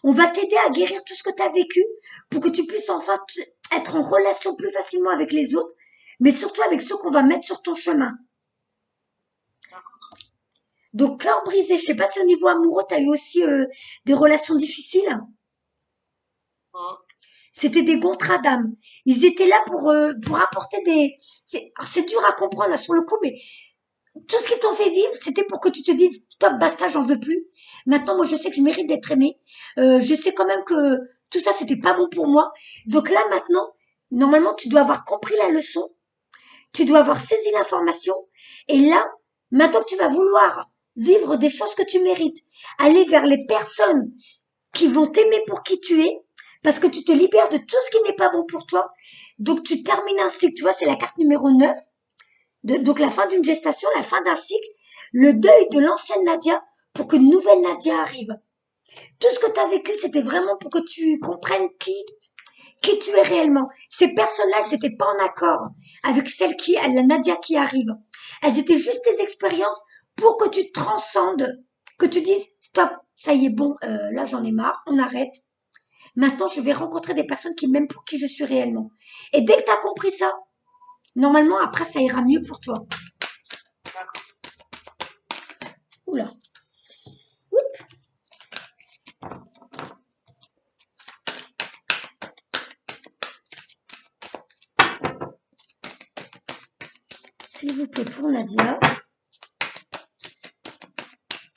On va t'aider à guérir tout ce que tu as vécu pour que tu puisses enfin être en relation plus facilement avec les autres, mais surtout avec ceux qu'on va mettre sur ton chemin. Donc, cœur brisé, je sais pas si au niveau amoureux, tu as eu aussi des relations difficiles. C'était des contrats d'âme. Ils étaient là pour apporter des... C'est dur à comprendre là, sur le coup, mais tout ce qu'ils t'ont fait vivre, c'était pour que tu te dises stop, basta, j'en veux plus. Maintenant, moi, je sais que je mérite d'être aimée. Je sais quand même que tout ça, c'était pas bon pour moi. Donc là, maintenant, normalement, tu dois avoir compris la leçon. Tu dois avoir saisi l'information. Et là, maintenant que tu vas vouloir vivre des choses que tu mérites, aller vers les personnes qui vont t'aimer pour qui tu es, parce que tu te libères de tout ce qui n'est pas bon pour toi. Donc, tu termines un cycle. Tu vois, c'est la carte numéro 9. Donc, la fin d'une gestation, la fin d'un cycle, le deuil de l'ancienne Nadia pour qu'une nouvelle Nadia arrive. Tout ce que tu as vécu, c'était vraiment pour que tu comprennes qui tu es réellement. Ces personnes-là, elles n'étaient pas en accord avec la Nadia qui arrive. Elles étaient juste des expériences pour que tu transcendes, que tu dises, stop, ça y est, bon, là j'en ai marre, on arrête. Maintenant, je vais rencontrer des personnes qui m'aiment pour qui je suis réellement. Et dès que tu as compris ça, normalement, après, ça ira mieux pour toi. Oula. Oups. S'il vous plaît, pour Nadia.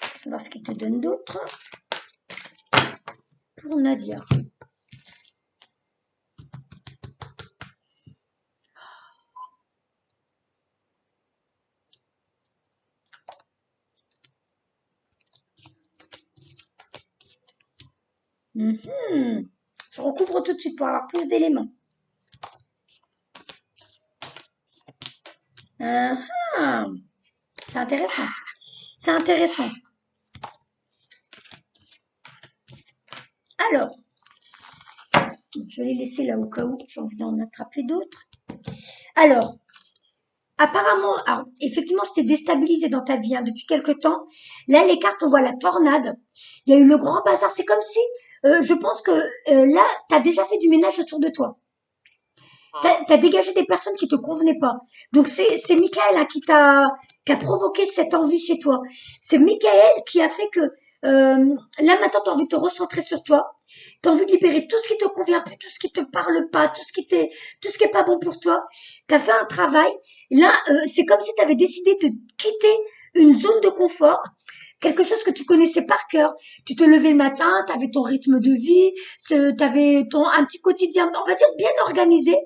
On va voir ce qu'il te donne d'autre. Pour Nadia. Je recouvre tout de suite pour avoir plus d'éléments. C'est intéressant. C'est intéressant. Alors, je vais les laisser là au cas où j'ai envie d'en attraper d'autres. Alors, apparemment, alors, effectivement, c'était déstabilisé dans ta vie depuis quelque temps. Là, les cartes, on voit la tornade. Il y a eu le grand bazar. C'est comme si, je pense que là, tu as déjà fait du ménage autour de toi. T'as dégagé des personnes qui te convenaient pas. Donc c'est Michael hein, qui a provoqué cette envie chez toi. C'est Michael qui a fait que là maintenant t'as envie de te recentrer sur toi. T'as envie de libérer tout ce qui te convient plus, tout ce qui te parle pas, tout ce qui est pas bon pour toi. T'as fait un travail. Là c'est comme si t'avais décidé de quitter une zone de confort. Quelque chose que tu connaissais par cœur. Tu te levais le matin, tu avais ton rythme de vie, tu avais un petit quotidien, on va dire bien organisé.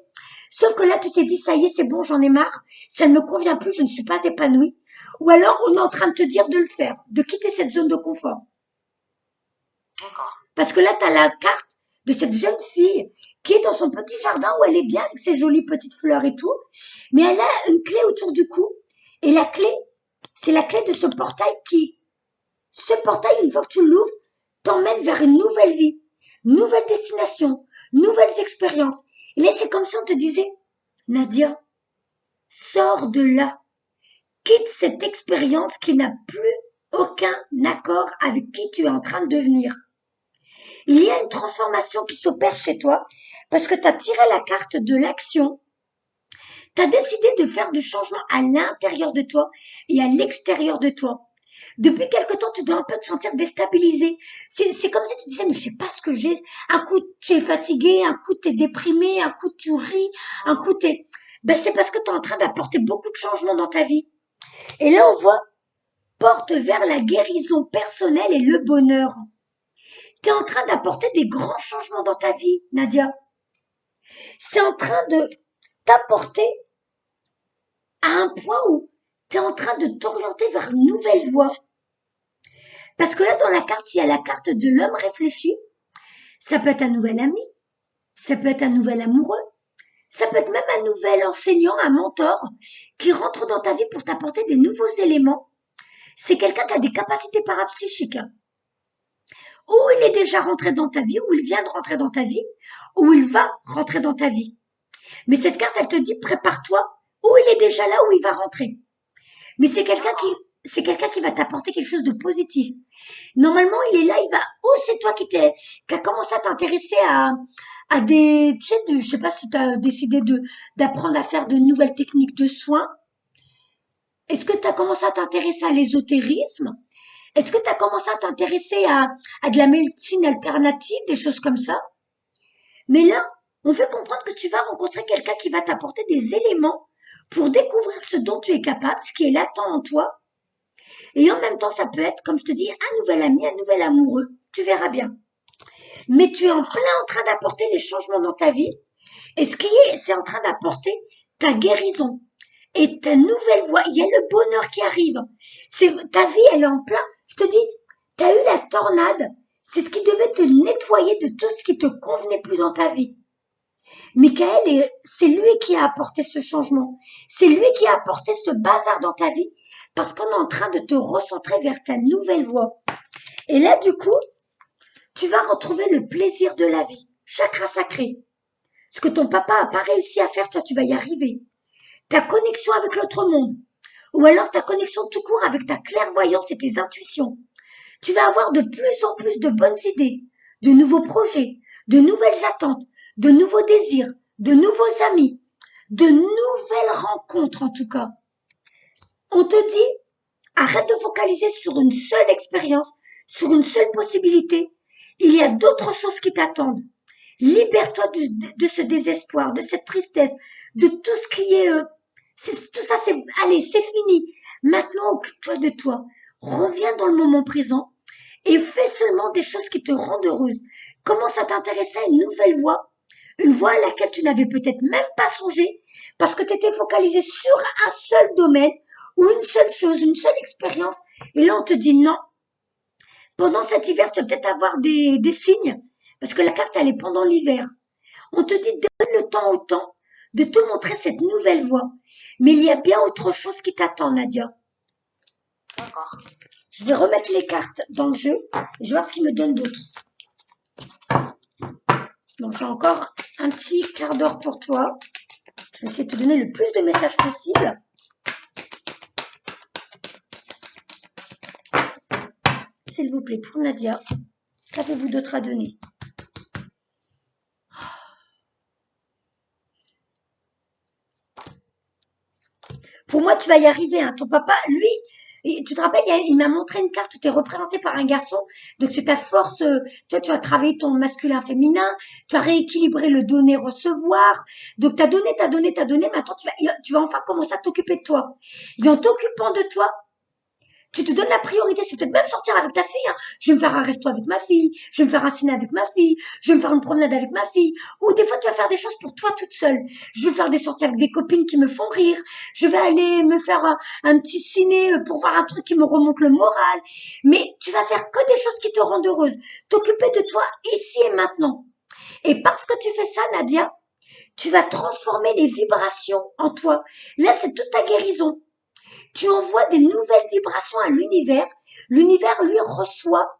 Sauf que là, tu t'es dit, ça y est, c'est bon, j'en ai marre, ça ne me convient plus, je ne suis pas épanouie. Ou alors, on est en train de te dire de le faire, de quitter cette zone de confort. Parce que là, tu as la carte de cette jeune fille qui est dans son petit jardin où elle est bien avec ses jolies petites fleurs et tout, mais elle a une clé autour du cou. Et la clé, c'est la clé de ce portail, une fois que tu l'ouvres, t'emmène vers une nouvelle vie, nouvelle destination, nouvelles expériences. Et là, c'est comme si on te disait, Nadia, sors de là, quitte cette expérience qui n'a plus aucun accord avec qui tu es en train de devenir. Il y a une transformation qui s'opère chez toi parce que tu as tiré la carte de l'action. Tu as décidé de faire du changement à l'intérieur de toi et à l'extérieur de toi. Depuis quelque temps, tu dois un peu te sentir déstabilisé. C'est comme si tu disais, mais je sais pas ce que j'ai. Un coup, tu es fatigué, un coup, tu es déprimé, un coup, tu ris, un coup, c'est parce que tu es en train d'apporter beaucoup de changements dans ta vie. Et là, on voit, porte vers la guérison personnelle et le bonheur. Tu es en train d'apporter des grands changements dans ta vie, Nadia. C'est en train de t'apporter à un point où tu es en train de t'orienter vers une nouvelle voie. Parce que là, dans la carte, il y a la carte de l'homme réfléchi. Ça peut être un nouvel ami, ça peut être un nouvel amoureux, ça peut être même un nouvel enseignant, un mentor qui rentre dans ta vie pour t'apporter des nouveaux éléments. C'est quelqu'un qui a des capacités parapsychiques. Ou il est déjà rentré dans ta vie, ou il vient de rentrer dans ta vie, ou il va rentrer dans ta vie. Mais cette carte, elle te dit, prépare-toi, ou il est déjà là, ou il va rentrer. Mais c'est quelqu'un qui va t'apporter quelque chose de positif. Normalement, il est là, ou c'est toi qui a commencé à t'intéresser à des, tu sais, je sais pas si tu as décidé d'apprendre à faire de nouvelles techniques de soins. Est-ce que tu as commencé à t'intéresser à l'ésotérisme? Est-ce que tu as commencé à t'intéresser à de la médecine alternative, des choses comme ça? Mais là, on fait comprendre que tu vas rencontrer quelqu'un qui va t'apporter des éléments pour découvrir ce dont tu es capable, ce qui est latent en toi. Et en même temps, ça peut être, comme je te dis, un nouvel ami, un nouvel amoureux. Tu verras bien. Mais tu es en plein en train d'apporter des changements dans ta vie. Et c'est en train d'apporter ta guérison et ta nouvelle voie. Il y a le bonheur qui arrive. Ta vie, elle est en plein. Je te dis, tu as eu la tornade. C'est ce qui devait te nettoyer de tout ce qui te convenait plus dans ta vie. Michael, c'est lui qui a apporté ce changement. C'est lui qui a apporté ce bazar dans ta vie parce qu'on est en train de te recentrer vers ta nouvelle voie. Et là, du coup, tu vas retrouver le plaisir de la vie. Chakra sacré. Ce que ton papa n'a pas réussi à faire, toi, tu vas y arriver. Ta connexion avec l'autre monde. Ou alors ta connexion tout court avec ta clairvoyance et tes intuitions. Tu vas avoir de plus en plus de bonnes idées, de nouveaux projets, de nouvelles attentes, de nouveaux désirs, de nouveaux amis, de nouvelles rencontres en tout cas. On te dit, arrête de focaliser sur une seule expérience, sur une seule possibilité. Il y a d'autres choses qui t'attendent. Libère-toi de ce désespoir, de cette tristesse, de tout ce qui est... tout ça, allez, c'est fini. Maintenant, occupe-toi de toi. Reviens dans le moment présent et fais seulement des choses qui te rendent heureuse. Commence à t'intéresser à une nouvelle voie, une voie à laquelle tu n'avais peut-être même pas songé parce que tu étais focalisé sur un seul domaine ou une seule chose, une seule expérience. Et là, on te dit non. Pendant cet hiver, tu vas peut-être avoir des signes parce que la carte, elle est pendant l'hiver. On te dit donne le temps au temps de te montrer cette nouvelle voie. Mais il y a bien autre chose qui t'attend, Nadia. D'accord. Je vais remettre les cartes dans le jeu et je vais voir ce qu'il me donne d'autre. Donc, j'ai encore un petit quart d'heure pour toi. Je vais essayer de te donner le plus de messages possible. S'il vous plaît, pour Nadia, qu'avez-vous d'autre à donner? Pour moi, tu vas y arriver. Hein. Ton papa, lui, tu te rappelles, il m'a montré une carte où tu es représenté par un garçon. Donc, c'est ta force. Tu as travaillé ton masculin-féminin. Tu as rééquilibré le donner-recevoir. Donc, tu as donné. Maintenant, tu vas enfin commencer à t'occuper de toi. Et en t'occupant de toi, tu te donnes la priorité, c'est peut-être même sortir avec ta fille. Hein. Je vais me faire un resto avec ma fille, je vais me faire un ciné avec ma fille, je vais me faire une promenade avec ma fille. Ou des fois, tu vas faire des choses pour toi toute seule. Je vais faire des sorties avec des copines qui me font rire. Je vais aller me faire un petit ciné pour voir un truc qui me remonte le moral. Mais tu vas faire que des choses qui te rendent heureuse. T'occuper de toi ici et maintenant. Et parce que tu fais ça, Nadia, tu vas transformer les vibrations en toi. Là, c'est toute ta guérison. Tu envoies des nouvelles vibrations à l'univers. L'univers, lui, reçoit.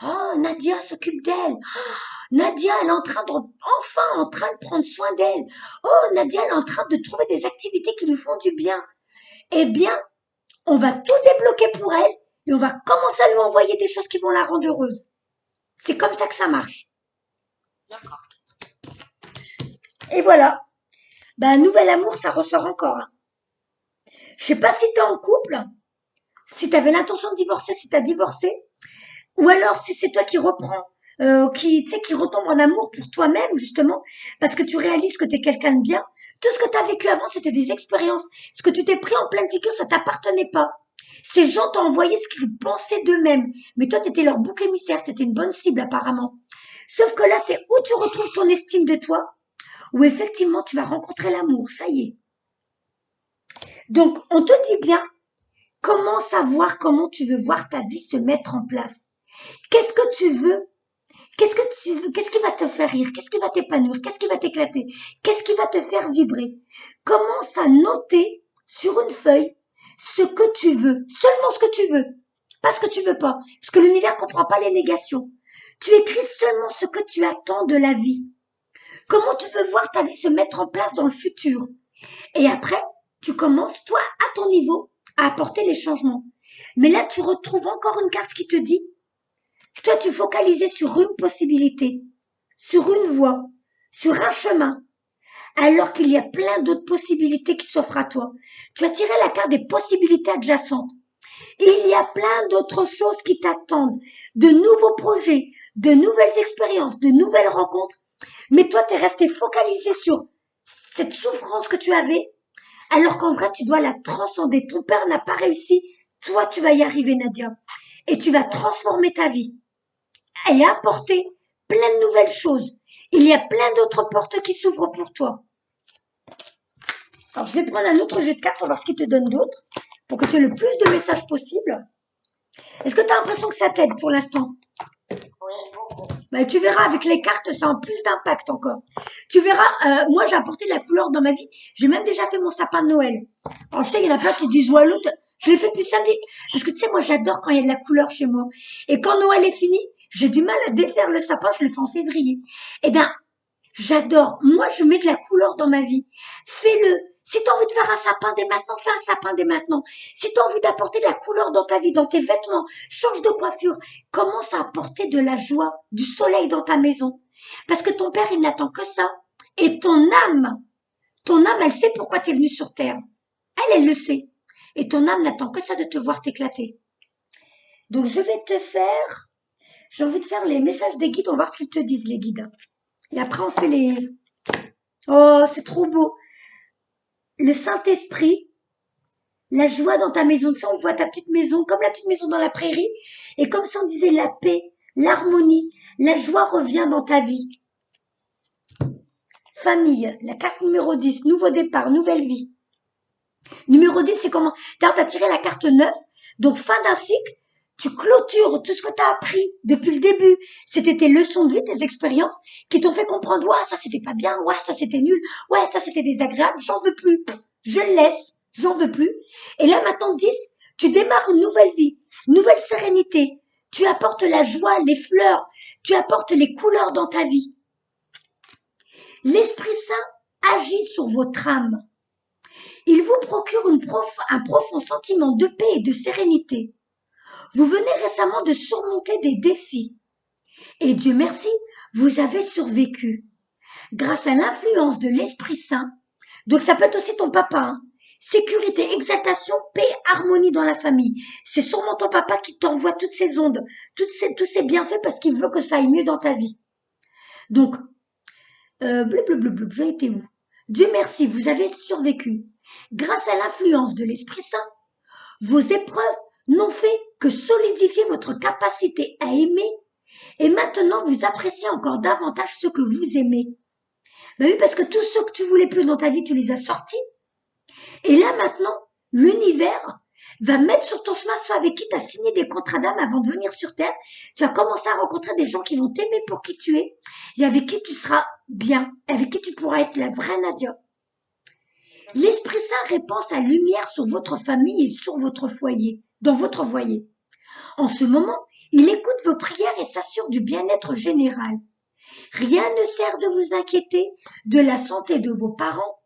Oh, Nadia s'occupe d'elle. Oh, Nadia, elle est enfin en train de prendre soin d'elle. Oh, Nadia, elle est en train de trouver des activités qui lui font du bien. Eh bien, on va tout débloquer pour elle et on va commencer à lui envoyer des choses qui vont la rendre heureuse. C'est comme ça que ça marche. D'accord. Et voilà. Ben, nouvel amour, ça ressort encore. Hein. Je sais pas si tu es en couple, si tu avais l'intention de divorcer, si tu as divorcé, ou alors si c'est toi qui reprends, qui retombe en amour pour toi-même, justement, parce que tu réalises que tu es quelqu'un de bien. Tout ce que tu as vécu avant, c'était des expériences. Ce que tu t'es pris en pleine figure, ça t'appartenait pas. Ces gens t'ont envoyé ce qu'ils pensaient d'eux-mêmes. Mais toi, tu étais leur bouc émissaire, tu étais une bonne cible apparemment. Sauf que là, c'est où tu retrouves ton estime de toi, où effectivement, tu vas rencontrer l'amour, ça y est. Donc, on te dit bien, comment savoir comment tu veux voir ta vie se mettre en place? Qu'est-ce que tu veux? Qu'est-ce que tu veux? Qu'est-ce qui va te faire rire? Qu'est-ce qui va t'épanouir? Qu'est-ce qui va t'éclater? Qu'est-ce qui va te faire vibrer? Commence à noter sur une feuille ce que tu veux, seulement ce que tu veux, pas ce que tu veux pas, parce que l'univers comprend pas les négations. Tu écris seulement ce que tu attends de la vie. Comment tu veux voir ta vie se mettre en place dans le futur? Et après, tu commences, toi, à ton niveau, à apporter les changements. Mais là, tu retrouves encore une carte qui te dit, toi, tu focalisais sur une possibilité, sur une voie, sur un chemin, alors qu'il y a plein d'autres possibilités qui s'offrent à toi. Tu as tiré la carte des possibilités adjacentes. Il y a plein d'autres choses qui t'attendent, de nouveaux projets, de nouvelles expériences, de nouvelles rencontres. Mais toi, tu es resté focalisé sur cette souffrance que tu avais, alors qu'en vrai, tu dois la transcender. Ton père n'a pas réussi. Toi, tu vas y arriver, Nadia. Et tu vas transformer ta vie et apporter plein de nouvelles choses. Il y a plein d'autres portes qui s'ouvrent pour toi. Alors, je vais prendre un autre jeu de cartes pour voir ce qu'il te donne d'autre, pour que tu aies le plus de messages possible. Est-ce que tu as l'impression que ça t'aide pour l'instant? Oui, beaucoup. Ben, tu verras, avec les cartes, ça a plus d'impact encore. Tu verras, moi, j'ai apporté de la couleur dans ma vie. J'ai même déjà fait mon sapin de Noël. Alors, je sais, il y en a plein qui disent, ouais, l'autre, je l'ai fait depuis samedi. Parce que tu sais, moi, j'adore quand il y a de la couleur chez moi. Et quand Noël est fini, j'ai du mal à défaire le sapin, je le fais en février. Eh bien, J'adore. Moi, je mets de la couleur dans ma vie. Fais-le. Si tu as envie de faire un sapin dès maintenant, fais un sapin dès maintenant. Si tu as envie d'apporter de la couleur dans ta vie, dans tes vêtements, change de coiffure. Commence à apporter de la joie, du soleil dans ta maison. Parce que ton père, il n'attend que ça. Et ton âme, elle sait pourquoi tu es venu sur terre. Elle le sait. Et ton âme n'attend que ça de te voir t'éclater. Donc, j'ai envie de faire les messages des guides. On va voir ce qu'ils te disent, les guides. Et après, on fait les... Oh, c'est trop beau. Le Saint-Esprit, la joie dans ta maison. Ça, on voit ta petite maison, comme la petite maison dans la prairie. Et comme si on disait la paix, l'harmonie, la joie revient dans ta vie. Famille, la carte numéro 10, nouveau départ, nouvelle vie. Numéro 10, c'est comment? D'ailleurs, tu as tiré la carte 9, donc fin d'un cycle. Tu clôtures tout ce que tu as appris depuis le début. C'était tes leçons de vie, tes expériences qui t'ont fait comprendre, ouais, ça c'était pas bien, ouais, ça c'était nul, ouais, ça c'était désagréable, j'en veux plus. Je le laisse, j'en veux plus. Et là maintenant 10, tu démarres une nouvelle vie, nouvelle sérénité. Tu apportes la joie, les fleurs, tu apportes les couleurs dans ta vie. L'Esprit Saint agit sur votre âme. Il vous procure un profond sentiment de paix et de sérénité. Vous venez récemment de surmonter des défis. Et Dieu merci, vous avez survécu. Grâce à l'influence de l'Esprit Saint, donc ça peut être aussi ton papa, hein. Sécurité, exaltation, paix, harmonie dans la famille. C'est sûrement ton papa qui t'envoie toutes ces ondes, tous ces bienfaits parce qu'il veut que ça aille mieux dans ta vie. Donc, j'ai été où? Dieu merci, vous avez survécu. Grâce à l'influence de l'Esprit Saint, vos épreuves n'ont fait que solidifier votre capacité à aimer et maintenant vous appréciez encore davantage ce que vous aimez. Ben oui, parce que tous ceux que tu voulais plus dans ta vie, tu les as sortis. Et là maintenant, l'univers va mettre sur ton chemin ceux avec qui tu as signé des contrats d'âme avant de venir sur Terre. Tu vas commencer à rencontrer des gens qui vont t'aimer pour qui tu es et avec qui tu seras bien, avec qui tu pourras être la vraie Nadia. L'Esprit Saint répand sa lumière sur votre famille et sur votre foyer, dans votre foyer. En ce moment, il écoute vos prières et s'assure du bien-être général. Rien ne sert de vous inquiéter de la santé de vos parents.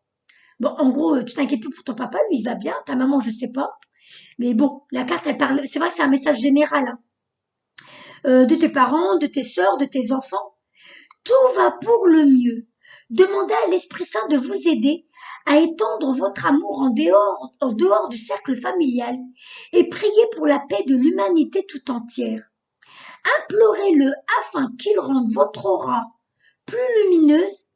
Bon, en gros, tu t'inquiètes plus pour ton papa, lui, il va bien. Ta maman, je sais pas. Mais bon, la carte, elle parle, c'est vrai que c'est un message général, hein. De tes parents, de tes sœurs, de tes enfants. Tout va pour le mieux. Demandez à l'Esprit Saint de vous aider à étendre votre amour en dehors du cercle familial et priez pour la paix de l'humanité tout entière. Implorez-le afin qu'il rende votre aura plus lumineuse.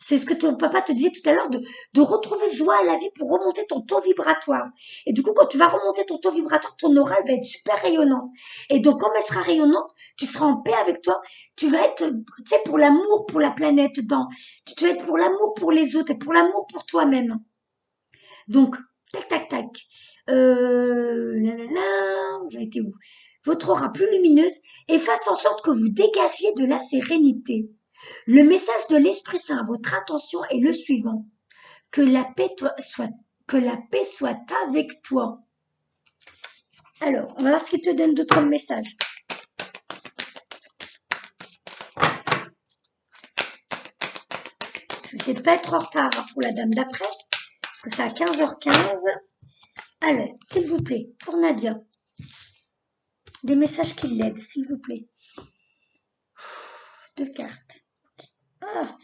C'est ce que ton papa te disait tout à l'heure, de retrouver joie à la vie pour remonter ton taux vibratoire. Et du coup, quand tu vas remonter ton taux vibratoire, ton aura elle va être super rayonnante. Et donc, comme elle sera rayonnante, tu seras en paix avec toi. Tu vas être, tu sais, pour l'amour pour la planète, tu vas être pour l'amour pour les autres et pour l'amour pour toi-même. Donc, tac, tac, tac. J'ai été où? Votre aura plus lumineuse et fasse en sorte que vous dégagiez de la sérénité. Le message de l'Esprit Saint à votre intention est le suivant. Que la paix soit avec toi. Alors, on va voir ce qu'il te donne d'autres messages. Je vais essayer de ne pas être en retard pour la dame d'après, parce que c'est à 15h15. Allez, s'il vous plaît, pour Nadia. Des messages qui l'aident, s'il vous plaît. 2 cartes. Ah,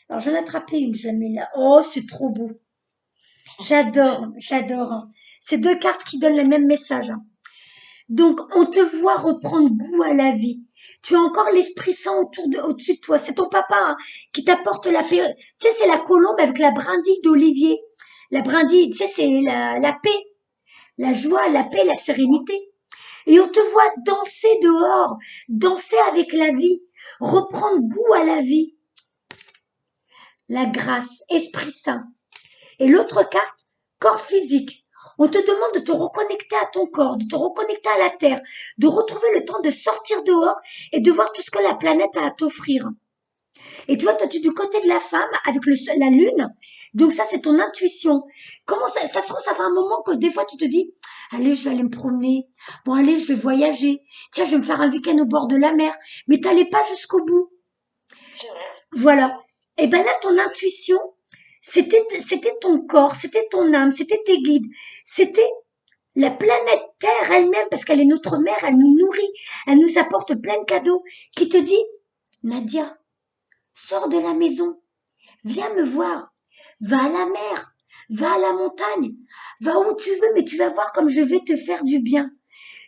alors j'en ai attrapé une, je la mets là. Oh, c'est trop beau. J'adore. C'est 2 cartes qui donnent le même message. Donc, on te voit reprendre goût à la vie. Tu as encore l'Esprit Saint au-dessus de toi. C'est ton papa qui t'apporte la paix. Tu sais, c'est la colombe avec la brindille d'olivier. La brindille, tu sais, c'est la paix, la joie, la paix, la sérénité. Et on te voit danser dehors, danser avec la vie, reprendre goût à la vie. La grâce, Esprit Saint. Et l'autre carte, corps physique. On te demande de te reconnecter à ton corps, de te reconnecter à la terre, de retrouver le temps de sortir dehors et de voir tout ce que la planète a à t'offrir. Et tu vois, toi, tu es du côté de la femme avec la lune. Donc ça, c'est ton intuition. Comment ça se trouve, ça fait un moment que des fois, tu te dis, allez, je vais aller me promener. Bon, allez, je vais voyager. Tiens, je vais me faire un week-end au bord de la mer. Mais t'allais pas jusqu'au bout. C'est vrai. Voilà. Et ben là, ton intuition, c'était ton corps, c'était ton âme, c'était tes guides, c'était la planète Terre elle-même, parce qu'elle est notre mère, elle nous nourrit, elle nous apporte plein de cadeaux, qui te dit, Nadia, sors de la maison, viens me voir, va à la mer, va à la montagne, va où tu veux, mais tu vas voir comme je vais te faire du bien.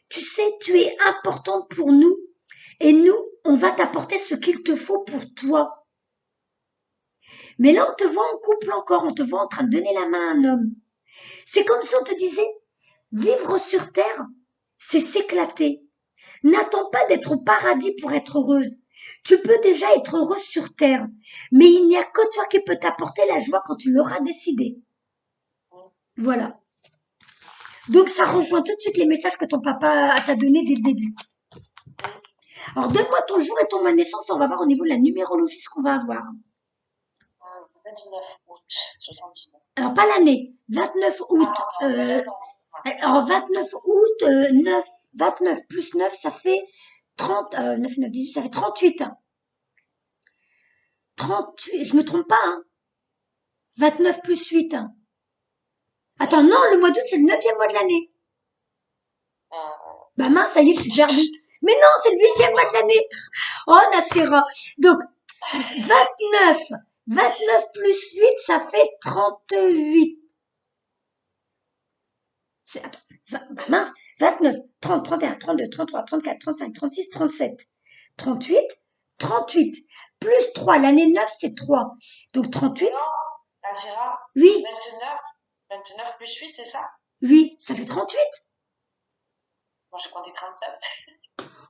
Tu sais, tu es importante pour nous, et nous, on va t'apporter ce qu'il te faut pour toi. Mais là, on te voit en couple encore, on te voit en train de donner la main à un homme. C'est comme si on te disait, vivre sur Terre, c'est s'éclater. N'attends pas d'être au paradis pour être heureuse. Tu peux déjà être heureuse sur Terre, mais il n'y a que toi qui peux t'apporter la joie quand tu l'auras décidé. Voilà. Donc ça rejoint tout de suite les messages que ton papa t'a donnés dès le début. Alors donne-moi ton jour et ton mois de naissance et on va voir au niveau de la numérologie ce qu'on va avoir. 29 août 79. Alors pas l'année, 29 août. Alors 29 août, 9, 29 plus 9, ça fait 30, 9, 9, 18, ça fait 38. 38, je me trompe pas, hein. 29 plus 8. Attends, non, le mois d'août, c'est le 9e mois de l'année. Bah mince, ça y est, je suis perdue. Mais non, c'est le 8e mois de l'année. Oh, Nassira. Donc, 29 plus 8, ça fait 38. Attends, bah mince, 29, 30, 31, 32, 33, 34, 35, 36, 37. 38, 38. Plus 3, l'année 9, c'est 3. Donc 38. Non, Alfira, Oui, 29 plus 8, c'est ça? oui, ça fait 38. Moi, j'ai compté 37.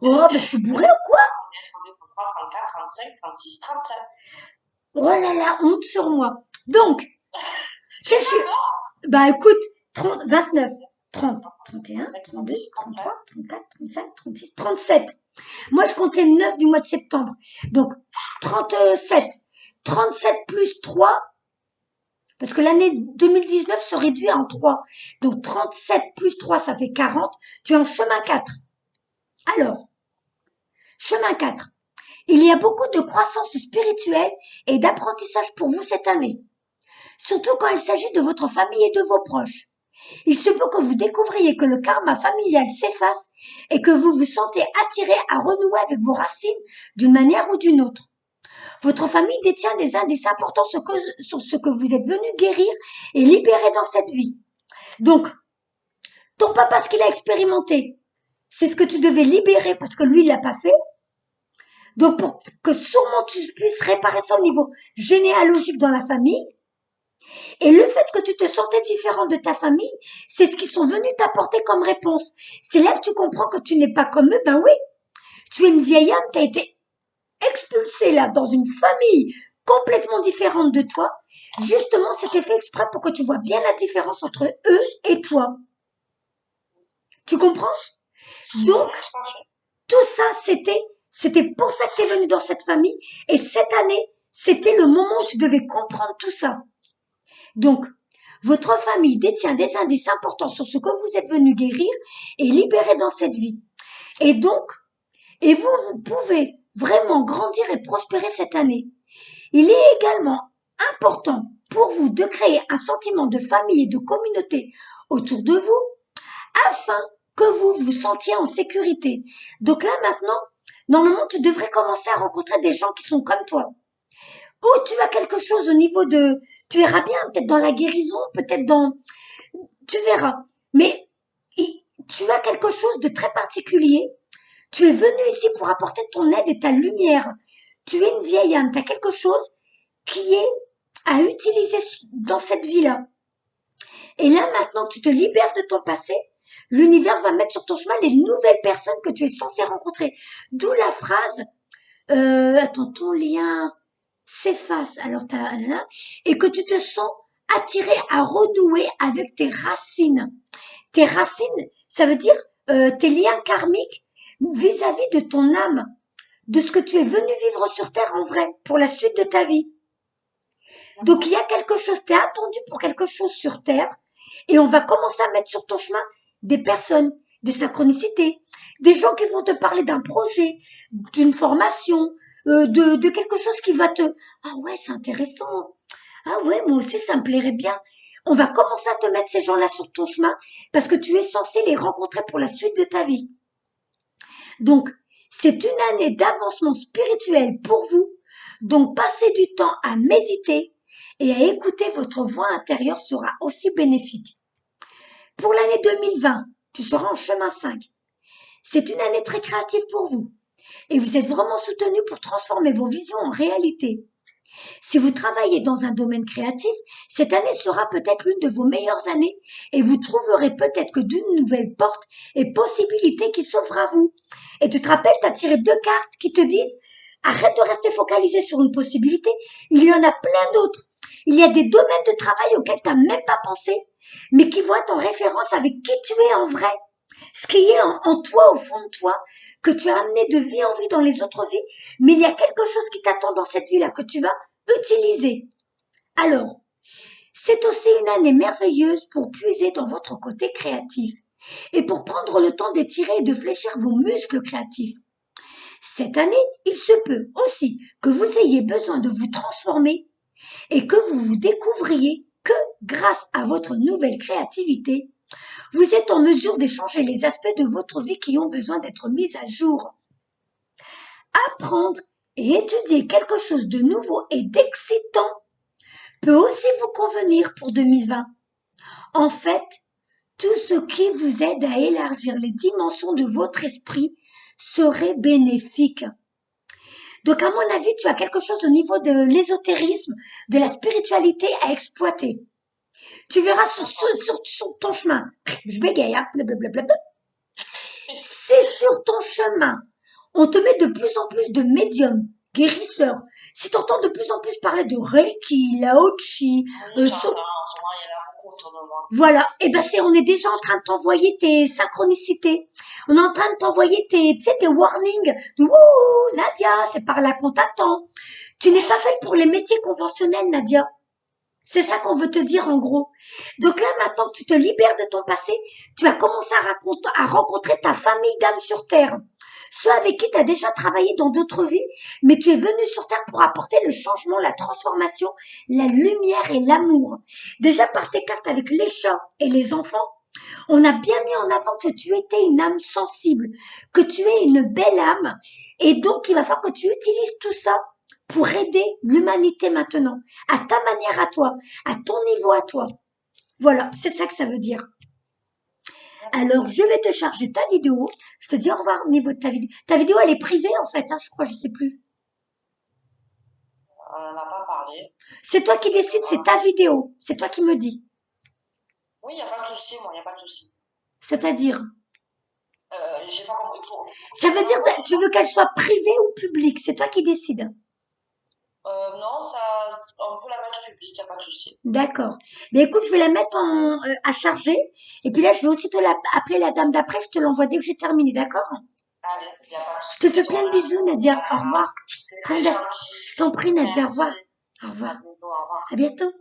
Oh, ben je suis bourrée ou quoi? 33, 34, 35, 36, 37. Oh là là, honte sur moi. Donc, C'est je ça, suis... non? Bah écoute, 30, 29, 30, 31, 32, 33, 34, 35, 36, 37. Moi, je comptais le 9 du mois de septembre. Donc, 37. 37 plus 3, parce que l'année 2019 se réduit en 3. Donc, 37 plus 3, ça fait 40. Tu es en chemin 4. Alors, chemin 4. Il y a beaucoup de croissance spirituelle et d'apprentissage pour vous cette année. Surtout quand il s'agit de votre famille et de vos proches. Il se peut que vous découvriez que le karma familial s'efface et que vous vous sentez attiré à renouer avec vos racines d'une manière ou d'une autre. Votre famille détient des indices importants sur ce que vous êtes venu guérir et libérer dans cette vie. Donc, ton papa, ce qu'il a expérimenté, c'est ce que tu devais libérer parce que lui, il l'a pas fait. Donc, pour que sûrement tu puisses réparer ça au niveau généalogique dans la famille. Et le fait que tu te sentais différente de ta famille, c'est ce qu'ils sont venus t'apporter comme réponse. C'est là que tu comprends que tu n'es pas comme eux. Ben oui, tu es une vieille âme, tu as été expulsée là dans une famille complètement différente de toi. Justement, c'était fait exprès pour que tu vois bien la différence entre eux et toi. Tu comprends? Donc, tout ça, c'était pour ça que tu es venu dans cette famille. Et cette année, c'était le moment où tu devais comprendre tout ça. Donc, votre famille détient des indices importants sur ce que vous êtes venu guérir et libérer dans cette vie. Et donc, vous pouvez vraiment grandir et prospérer cette année. Il est également important pour vous de créer un sentiment de famille et de communauté autour de vous afin que vous vous sentiez en sécurité. Donc là maintenant, normalement, tu devrais commencer à rencontrer des gens qui sont comme toi. Ou tu as quelque chose au niveau de... Tu verras bien, peut-être dans la guérison, peut-être dans... Tu verras. Mais tu as quelque chose de très particulier. Tu es venu ici pour apporter ton aide et ta lumière. Tu es une vieille âme. Tu as quelque chose qui est à utiliser dans cette vie-là. Et là, maintenant que tu te libères de ton passé, l'univers va mettre sur ton chemin les nouvelles personnes que tu es censé rencontrer. D'où la phrase, attends, ton lien s'efface. Alors, et que tu te sens attiré à renouer avec tes racines. Tes racines, ça veut dire tes liens karmiques vis-à-vis de ton âme, de ce que tu es venu vivre sur Terre en vrai, pour la suite de ta vie. Donc, il y a quelque chose, tu es attendu pour quelque chose sur Terre, et on va commencer à mettre sur ton chemin des personnes, des synchronicités, des gens qui vont te parler d'un projet, d'une formation, de quelque chose qui va te... Ah ouais, c'est intéressant. Ah ouais, moi aussi, ça me plairait bien. On va commencer à te mettre ces gens-là sur ton chemin parce que tu es censé les rencontrer pour la suite de ta vie. Donc, c'est une année d'avancement spirituel pour vous. Donc, passer du temps à méditer et à écouter votre voix intérieure sera aussi bénéfique. Pour l'année 2020, tu seras en chemin 5. C'est une année très créative pour vous et vous êtes vraiment soutenu pour transformer vos visions en réalité. Si vous travaillez dans un domaine créatif, cette année sera peut-être l'une de vos meilleures années et vous trouverez peut-être que d'une nouvelle porte et possibilités qui s'offrent à vous. Et tu te rappelles, tu as tiré 2 cartes qui te disent arrête de rester focalisé sur une possibilité, il y en a plein d'autres. Il y a des domaines de travail auxquels tu n'as même pas pensé, mais qui vont être en référence avec qui tu es en vrai. Ce qui est en toi, au fond de toi, que tu as amené de vie en vie dans les autres vies, mais il y a quelque chose qui t'attend dans cette vie-là que tu vas utiliser. Alors, c'est aussi une année merveilleuse pour puiser dans votre côté créatif et pour prendre le temps d'étirer et de fléchir vos muscles créatifs. Cette année, il se peut aussi que vous ayez besoin de vous transformer et que vous vous découvriez que grâce à votre nouvelle créativité, vous êtes en mesure d'échanger les aspects de votre vie qui ont besoin d'être mis à jour. Apprendre et étudier quelque chose de nouveau et d'excitant peut aussi vous convenir pour 2020. En fait, tout ce qui vous aide à élargir les dimensions de votre esprit serait bénéfique. Donc, à mon avis, tu as quelque chose au niveau de l'ésotérisme, de la spiritualité à exploiter. Tu verras sur ton chemin. Je bégaye, hein, blablabla. C'est sur ton chemin. On te met de plus en plus de médiums, guérisseurs. Si tu entends de plus en plus parler de Reiki, Lao-Chi, Oui, j'entends, en ce moment, il y en a beaucoup autour de moi. voilà, et ben on est déjà en train de t'envoyer tes synchronicités. On est en train de t'envoyer tes warnings. Wouh, Nadia, c'est par là qu'on t'attend. Tu n'es pas faite pour les métiers conventionnels, Nadia. C'est ça qu'on veut te dire en gros. Donc là, maintenant que tu te libères de ton passé, tu vas commencer à rencontrer ta famille d'âmes sur Terre. Ceux avec qui tu as déjà travaillé dans d'autres vies, mais tu es venu sur Terre pour apporter le changement, la transformation, la lumière et l'amour. Déjà par tes cartes avec les chats et les enfants, on a bien mis en avant que tu étais une âme sensible, que tu es une belle âme, et donc il va falloir que tu utilises tout ça pour aider l'humanité maintenant, à ta manière à toi, à ton niveau à toi. Voilà, c'est ça que ça veut dire. Alors, je vais te charger ta vidéo. Je te dis au revoir au niveau de ta vidéo. Ta vidéo, elle est privée en fait, hein, je crois, je sais plus. On n'en a pas parlé. C'est toi qui décides, c'est ta vidéo. C'est toi qui me dis. Oui, il n'y a pas de souci, moi, il n'y a pas de souci. C'est-à-dire, J'ai pas compris trop. ça veut dire que tu veux qu'elle soit privée ou publique. C'est toi qui décides. Non, ça, on peut la mettre publique, il n'y a pas de souci. D'accord. Mais écoute, je vais la mettre à charger. Et puis là, je vais aussi appeler la dame d'après. Je te l'envoie dès que j'ai terminé, d'accord? Allez, il n'y a pas de Je te souci. fais plein de bisous, Nadia. Au revoir. C'est très gentil. Je t'en prie, Nadia. Au Merci. revoir. Au À revoir. bientôt, au revoir. À bientôt.